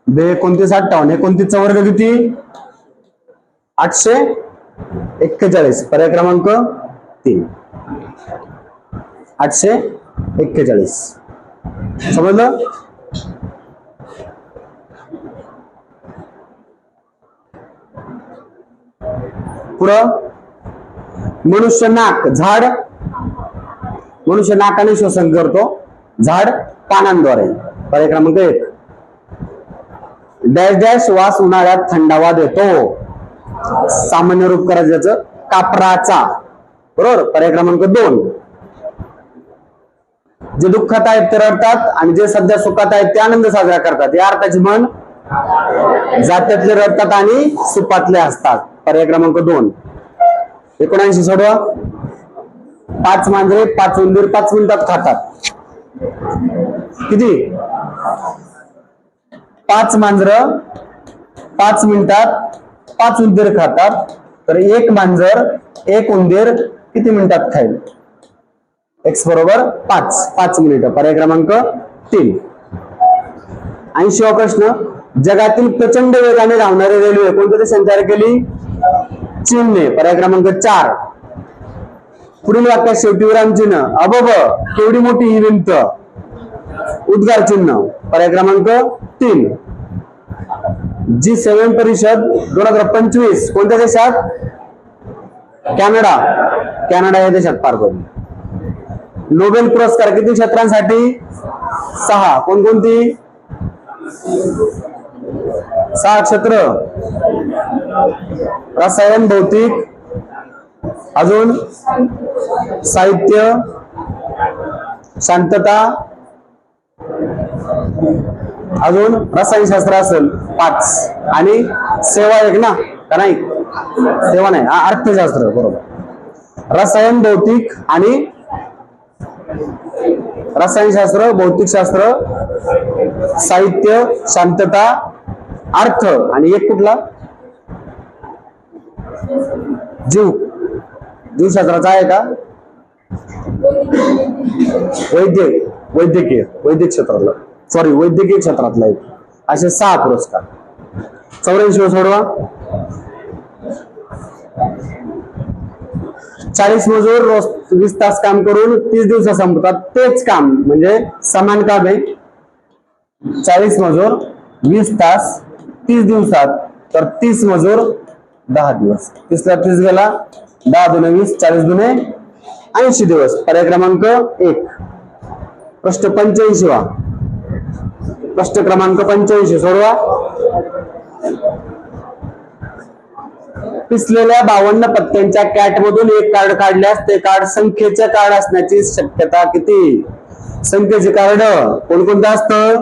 29 58. 29 चा वर्ग किती? 841. पर्याय क्रमांक 3, 841. समजलं? पुढं मनुष्य नाक, झाड. मनुष्य नाकाने श्वसन करतो, झाड पानांद्वारे. पर्याय क्रमांक 1. डॅश डॅश वास उन्हाळ्यात थंडावा देतो. सामान्य रूप करायचं कापराचा, बरोबर. पर्याय क्रमांक 2. जे दुःखात आहेत ते रडतात आणि जे सध्या सुखात आहेत ते आनंद साजरा करतात. या अर्थाची म्हण जात्यातले रडतात आणि सुपातले असतात. पर्याय क्रमांक 2. 79 सोडवा. 5 मांजरे 5 उंदीर 5 मिनिटात खातात. किती? 5 मांजरं 5 मिनिटात 5 उंदीर खातात, तर 1 मांजर 1 उंदीर किती मिनिटात खाईल? x बरोबर 5 मिनिटं. पर्याय क्रमांक 3. 80वा प्रश्न. जगातील प्रचंड वेगाने धावणारी रेल्वे कोणत्या देशाने तयार केली? चीनने. पर्याय क्रमांक 4. पुढील वाक्यात शेवटी विरामचिन्ह. अबब, केवढी मोठी ही भिंत? उद्गार चिन्ह. पर्याय क्रमांक 3. G7 परिषद 2025 कोणत्या देशात? कॅनडा. कॅनडा या देशात पार पडली. नोबेल पुरस्कार किती क्षेत्रांसाठी? 6. कोणकोणती? 6 क्षेत्र. रसायन, भौतिक, अजून साहित्य, शांतता, अजून रसायनशास्त्र असेल 5 आणि सेवा 1 ना. का नाही? सेवा नाही, हा अर्थशास्त्र बरोबर. रसायन, भौतिक आणि रसायनशास्त्र, भौतिकशास्त्र, साहित्य, शांतता, अर्थ आणि एक कुठला? जीव. जीवशास्त्राचा आहे का? वैद्यकीय क्षेत्रातला, सॉरी वैद्यकीय क्षेत्रातला एक. असे 6 पुरस्कार. 84 सोडवा. 40 मजूर रोज 20 तास काम करून 30 दिवसात संपतात तेच काम म्हणजे समान काम आहे. 40 मजूर 20 तास 30 दिवसात, तर 30 मजूर 10 दिवस. 30 ला 30 गेला, 10 दुने 20, 40 दुने 80 दिवस. पर्याय क्रमांक 1. प्रश्न 85 वा. प्रश्न क्रमांक 85 सोडवा. पिसलेल्या 52 पत्त्यांच्या कॅट मधून एक कार्ड काढल्यास ते कार्ड संख्येचे कार्ड असण्याची शक्यता किती? संख्येचे कार्ड कोणकोणतं असतं?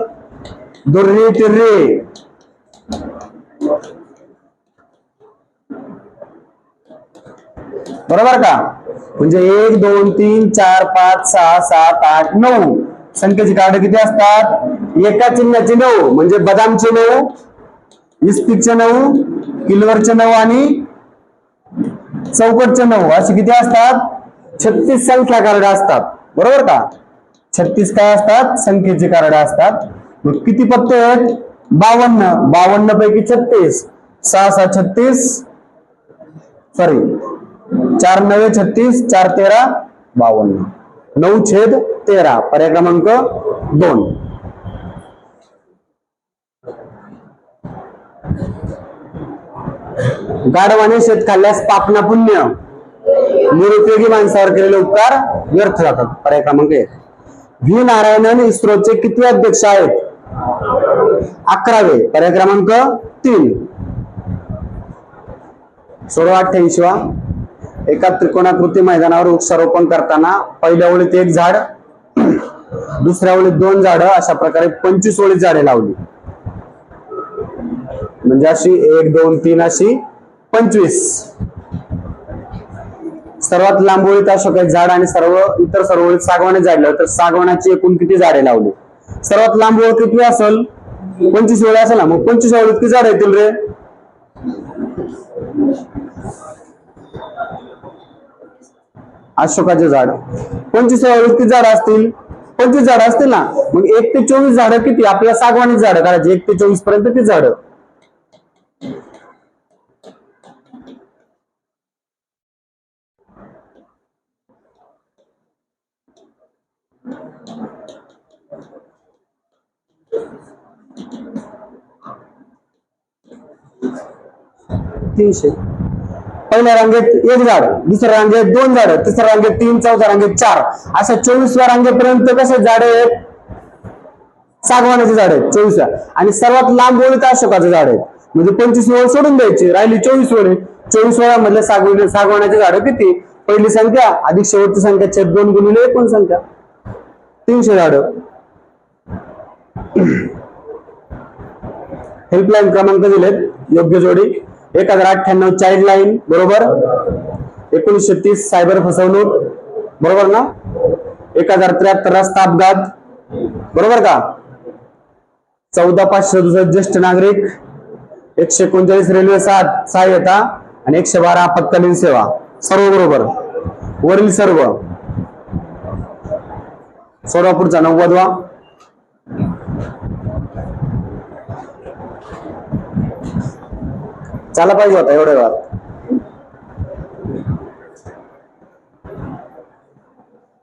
दुर्री, तिर्री. बरोबर का? म्हणजे 1 2 3 4 5 6 7 8 9 संख्येचे कार्ड किती असतात? एका चिन्हाचे 9 म्हणजे बदामचे 9, इस्पिकचे 9, किलवरचे 9 आणि चौकटचे 9 असे किती असतात? 36 संख्या कार्ड असतात. बरोबर का? 36 काय असतात? संख्येचे कार्ड असतात. मग किती पत्ते आहेत? 52. 52 पैकी 36, 6 6 36, सॉरी 4 9 36, 4 13 52, 9/13. पर्याय क्रमांक 2. गाढवाने शेत खाल्ल्यास पापना पुण्य, निरुपयोगी माणसावर केलेले उपकार व्यर्थ जातात. पर्याय क्रमांक 1. व्ही नारायणन इस्रोचे किती अध्यक्ष आहेत? 11वे. पर्याय क्रमांक 3. 1688 वा. एका त्रिकोणाकृती मैदानावर वृक्षारोपण करताना पहिल्या ओळीत 1 झाड, दुसऱ्या ओळीत 2 झाडं, अशा प्रकारे 25 ओळीत झाडे लावली. म्हणजे अशी 1 2 3 अशी 25. सर्वात लांब ओळीत अशोकाचे झाड आणि इतर सर्व ओळीत सागवाने झाड लावले, तर सागवानाची एकूण किती झाडे लावली? सर्वात लांब ओळ किती असेल? 25 ओळी असेल ना. मग 25 ओळीत किती झाड येतील रे? अशोकाचे झाड 25 ओळीत किती झाड असतील? 25 झाड असतील ना. मग 1 ते 24 झाड किती? आपल्या सागवानी झाड काढायची. 1 ते 24 पर्यंत किती झाड? पहिल्या रांगेत 1 झाड, दुसऱ्या रांगेत 2 झाड, तिसऱ्या रांगेत 3, चौथ्या रांगेत 4, अशा 24व्या रांगेपर्यंत कसे झाड आहेत? सागवानाचे झाड आहेत 24व्या. आणि सर्वात लांब ओळीत अशोकाचे झाड आहेत. म्हणजे 25 ओळ सोडून द्यायची, राहिली 24 ओळ. 24 ओळांमधले सागवानाचे झाड किती? पहिली संख्या अधिक शेवटची संख्या छेद 2 गुणिले एकूण संख्या 300 झाड. हेल्पलाईन क्रमांक दिलेत. योग्य जोडी 1098 चाइल्ड लाईन बरोबर. 1930 सायबर फसवणूक बरोबर ना. 1073 रस्ता अपघात बरोबर का. 14567 ज्येष्ठ नागरिक, 139 रेल्वे सहाय्यता आणि 112 आपत्कालीन सेवा. सर्व बरोबर. वरील सर्व. सोलापूरचा 90वा. चाला पाहिजे होता एवढ्या वेळात.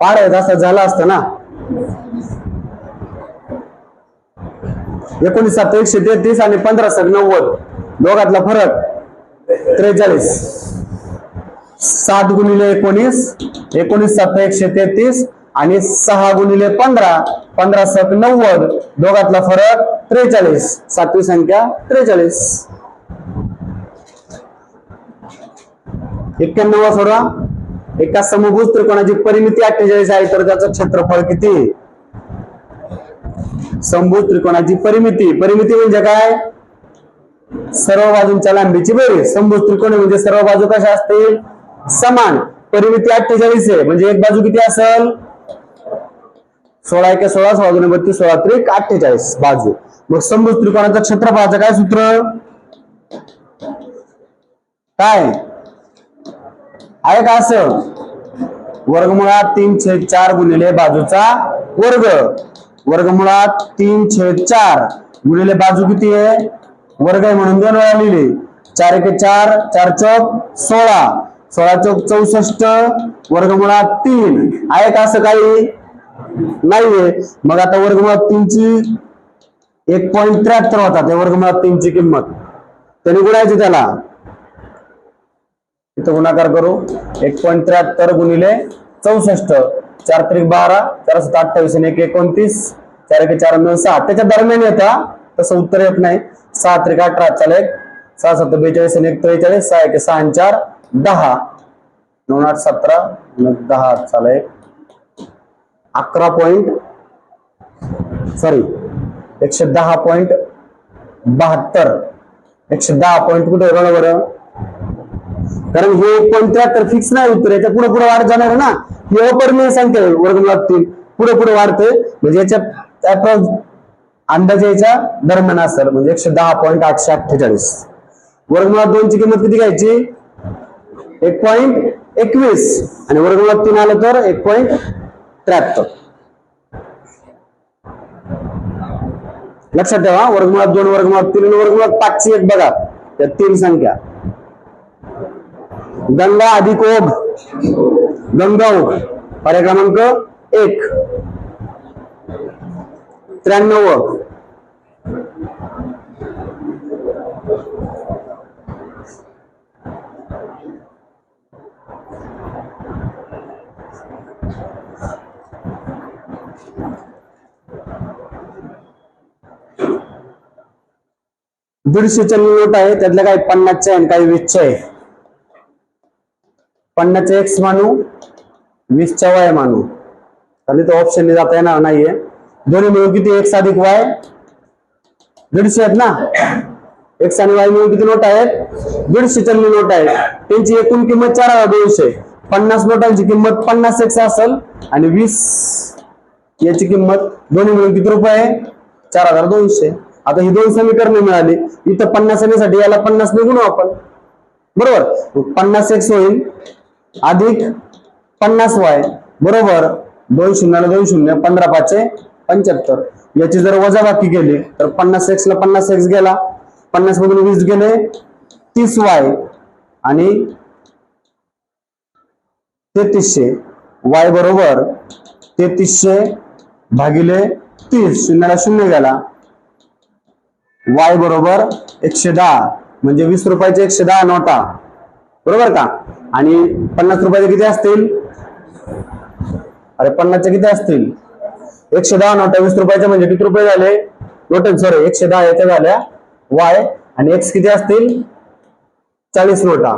पाडायचं असं झालं असतं ना. 19 7 133 आणि 15 7 90 दोघातला फरक 43. 7 गुणिले 19, 19 7 133 आणि 6 गुणिले 15, 15 7 90 दोघातला फरक 43. 7वी संख्या 43. 91 सोडवा. एका समभुज त्रिकोणाची परिमिती 48 आहे तर त्याचं क्षेत्रफळ किती? समभुज त्रिकोणाची परिमिती म्हणजे काय? सर्व बाजूंच्या लांबीची बेरीज. समभुज त्रिकोणी म्हणजे सर्व बाजू कशा असतील? समान. परिमिती 48 आहे म्हणजे एक बाजू किती असेल? 16 × 16 16 × 32 16 त्रिक 48 बाजू. मग समभुज त्रिकोणाचं क्षेत्रफळाचं काय सूत्र? काय आहे का असं? वर्गमुळात 3/4 गुणिले बाजूचा वर्ग. वर्गमुळात 3/4 गुणिले बाजू किती आहे? वर्ग आहे म्हणून 2 वेळा लिहिले. 4 × 4 4 चौक 16 16 चौक 64 वर्गमुळात 3 आहे का असं काही? नाहीये. मग आता वर्गमुळात 3 ची 1.73 होता त्या वर्गमुळात 3 ची किंमत. त्याने गुणायची त्याला. इथं गुणाकार करू. 1.73 गुणिले 64 4 त्रिक 12 4 7 28 आणि 1 29 4 × 4 9 6 त्याच्या दरम्यान येता. तसं उत्तर येत नाही. 6 त्रिक 18 चालेल 6 7 42 आणि 1 43 6 1 6 आणि 4 10 9 8 17 10 चालेल 11 पॉइंट सॉरी 110.72 110 पॉइंट कुठे बरोबर? कारण हे 1.73 फिक्स नाही उत्तर. याच्या पुढे पुढे वाढत जाणार आहे ना. ही अपरिमेय संख्या आहे. वर्गमुळात 3 पुढे पुढे वाढते म्हणजे याच्या अंदाजे याच्या दरम्यान असेल म्हणजे 110.848. वर्गमुळात 2 ची किंमत किती घ्यायची? 1.21 आणि वर्गमुळात 3 आलं तर 1.73. लक्षात ठेवा. वर्गमुळात 2 वर्गमुळात 3 आणि वर्गमुळात 5 ची 1 बघा. त्या 3 संख्या. गंगा अधिक ओघ गंगा ओघ पर्याय क्रमांक 1 93. दीडशेच्या नोट आहे त्यातल्या काही 50च्या आणि काही 20च्या आहे. 50चे एक्स मानू 20च्या वाय मानू. तर इथं ऑप्शन जाता येणार नाहीये. दोन्ही मिळून किती? एक्स अधिक वाय 150 आहेत ना. एक्स आणि वाय मिळून किती नोट आहेत? 150च्या नोट आहेत. त्यांची एकूण किंमत 4200. 50 नोटांची किंमत 50 एक्स असेल आणि 20 याची किंमत दोन्ही मिळून किती रुपये? 4200. आता ही 2 समीकरणे मिळाली. इथं 50 येण्यासाठी याला 50 ने गुणू आपण बरोबर. 50 एक्स होईल अधिक 50 वाय बरोबर 2 0 2 0 15 5 75. याची जर वजाबाकी केली तर 50 एक्स ला 50 एक्स गेला 50 मधून 20 गेले 30 वाय आणि 3300 वाय बरोबर 3300 भागिले 30 शून्याला 0 गेला. वाय बरोबर 110 म्हणजे 20 रुपयाचे 110 नोटा बरोबर का. आणि 50 रुपयाचे किती असतील? अरे 50चे किती असतील? 110 नोटा 20 रुपयाचे म्हणजे किती रुपये झाले? नोटा सॉरी 110 याच्या झाल्या वाय आणि एक्स किती असतील? 40 नोटा.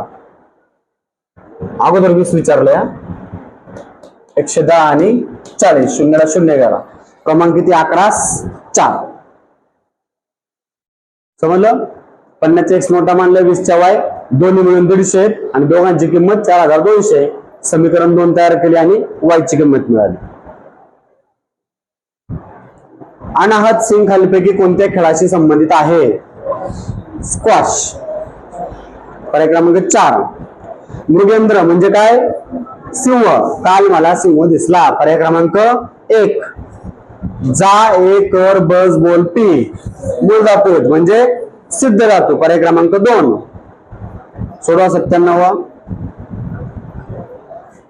अगोदर 20 विचारलं. 110 आणि 40 शून्याला 0 गेला. क्रमांक किती? 11 4. समजलं? 50चे एक्स नोटा मानलं 20च्या वाय दोन्ही मिळून 150 आणि दोघांची किंमत 4200. समीकरण 2 तयार केले आणि वाय ची किंमत मिळाली. अनाहत सिंग खालीलपैकी कोणत्या खेळाशी संबंधित आहे? स्क्वॉश. पर्याय क्रमांक 4. मृगेंद्र म्हणजे काय? सिंह. काल मला सिंह दिसला. पर्याय क्रमांक 1. जा ए कर बस बोल पी. मूळ धातू म्हणजे सिद्ध धातू. पर्याय क्रमांक 2. सोडवा 97.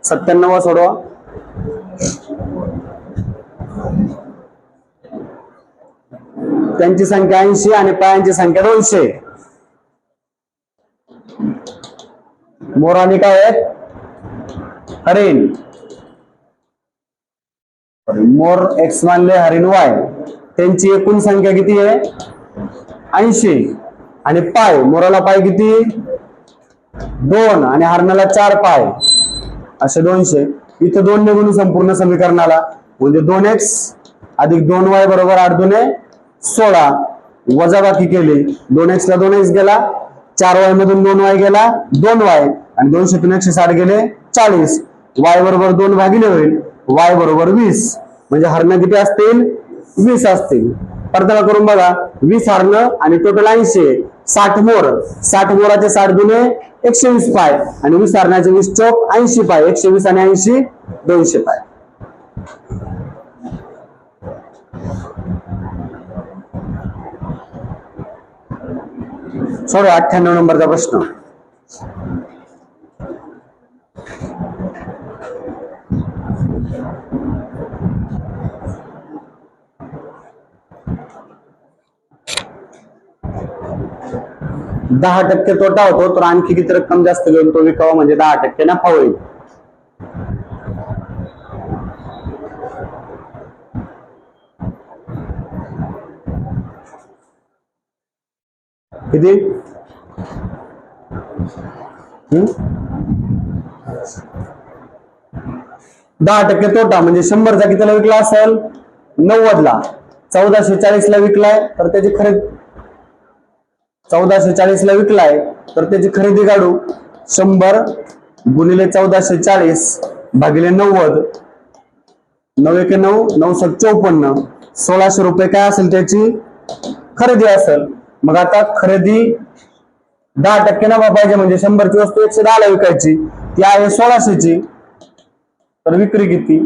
97 सोडवा. त्यांची संख्या 80 आणि पायांची संख्या 200. मोरानी काय आहेत? हरिण. मोर एक्स मानले हरिण वाय. त्यांची एकूण संख्या किती आहे? 80 आणि पाय मोराला पाय किती? 2 आणि हरणाला 4 पाय असे 200. इथं 2 ने गुणू संपूर्ण समीकरणाला म्हणजे 2x अधिक 2y बरोबर 8 2 16 वजाबाकी केली, 2x ला 2x गेला, 4y मधून 2y गेला, 2y आणि 200 तून 160 गेले 40, y बरोबर 2 भागिले होईल, y बरोबर 20, म्हणजे हरण किती असतील 20 असतील. परतावा करून बघा, 20 हरण आणि टोटल 80, 60 मोर, 60 मोराचे 60 गुणे 120 पाय आणि 20 हरणाचे 20 चौक 80 पाय, 120 आणि 80 200 पाय. सोडवा 98 नंबरचा प्रश्न. दहा टक्के तोटा होतो तर आणखी किती रक्कम जास्त घेऊन तो विकावा म्हणजे 10% नफा होईल. किती 10% तोटा म्हणजे 100चा कितीला विकला असेल 90 ला, 1440 ला विकलाय तर त्याची खरेदी 1440 ला विकलाय तर त्याची खरेदी काढू. 100 गुणिले 1440 भागिले 90, 9 1 9 9 7 54, 1600 रुपये काय असेल त्याची खरेदी असेल. मग आता खरेदी 10% नफा पाहिजे म्हणजे 100ची वस्तू 110 ला विकायची, ती आहे 1600 ची, तर विक्री किती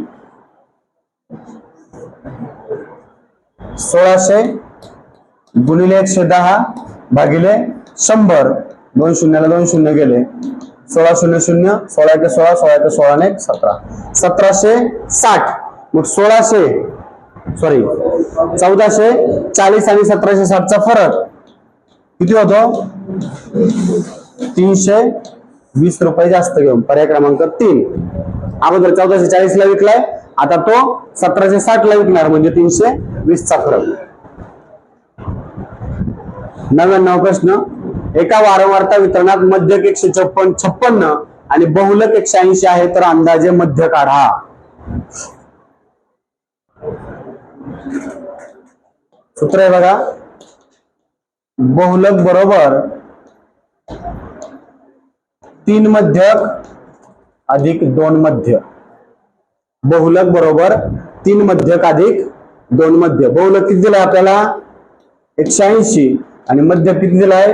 1600 गुणिले 110 भागिले 100, 2 शून्याला 2 शून्य गेले, 16 0 0, 16 1 16, 16 1 16 ने 17, 1760. मग 1440 आणि 1760 चा फरक किती होतो 320 रुपये जास्त घेऊन पर्याय क्रमांक 3. अगोदर 1440 ला विकलाय, आता तो 1760 ला विकणार म्हणजे 320 चा फरक. 99 प्रश्न. एका वारंवारता वितरणात मध्यक 156 आणि बहुलक 180 आहे तर अंदाजे मध्य काढा. सूत्र आहे बघा, बहुलक बरोबर 3 मध्यक अधिक 2 मध्य. बहुलक बरोबर 3 मध्यक अधिक 2 मध्य. बहुलक किती दिलाय आपल्याला 180 आणि मध्य किती दिलाय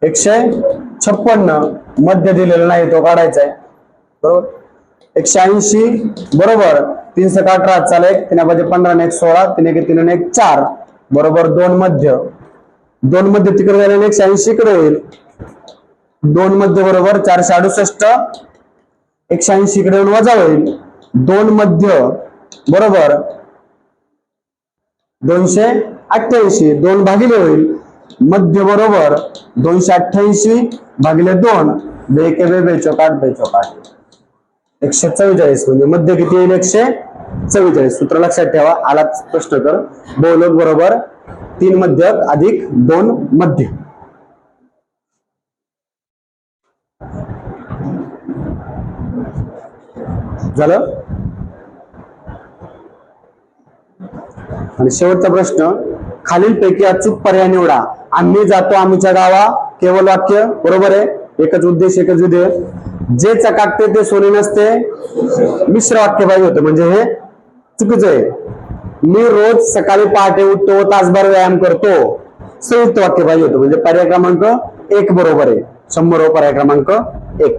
156, मध्य दिलेला नाही तो काढायचा आहे बरोबर. 180 बरोबर 3 7 18 चालेल, 3 5 15 1 16, 3 1 3 1 4 बरोबर 2 मध्य. 2 मध्य तिकडे झालेले 180 इकडे होईल, 2 मध्य बरोबर 468, 180 इकडे येऊन वजा होईल, 2 मध्य बरोबर 288, 2 भागिले होईल, मध्य बरोबर 288 भागिले 2, 2 1 2 चौकाट 2 चौकाट 144 म्हणजे मध्य किती येईल 144. सूत्र लक्षात ठेवा, आला प्रश्न तर बहुलक बरोबर 3 मध्यक अधिक 2 मध्य. झालं. आणि शेवटचा प्रश्न, खालीलपैकी अचूक पर्याय निवडा. आम्ही जातो आम्हीच्या गावा केवळ वाक्य बरोबर आहे, एकच उद्देश एकच विधेय. जे चकाकते ते सोने नसते मिश्र वाक्य पाहिजे होतं म्हणजे हे चुकीचं आहे. मी रोज सकाळी पहाटे उठतो व तासभर व्यायाम करतो संयुक्त वाक्य पाहिजे होतं म्हणजे पर्याय क्रमांक 1 बरोबर आहे. 100 पर्याय क्रमांक 1.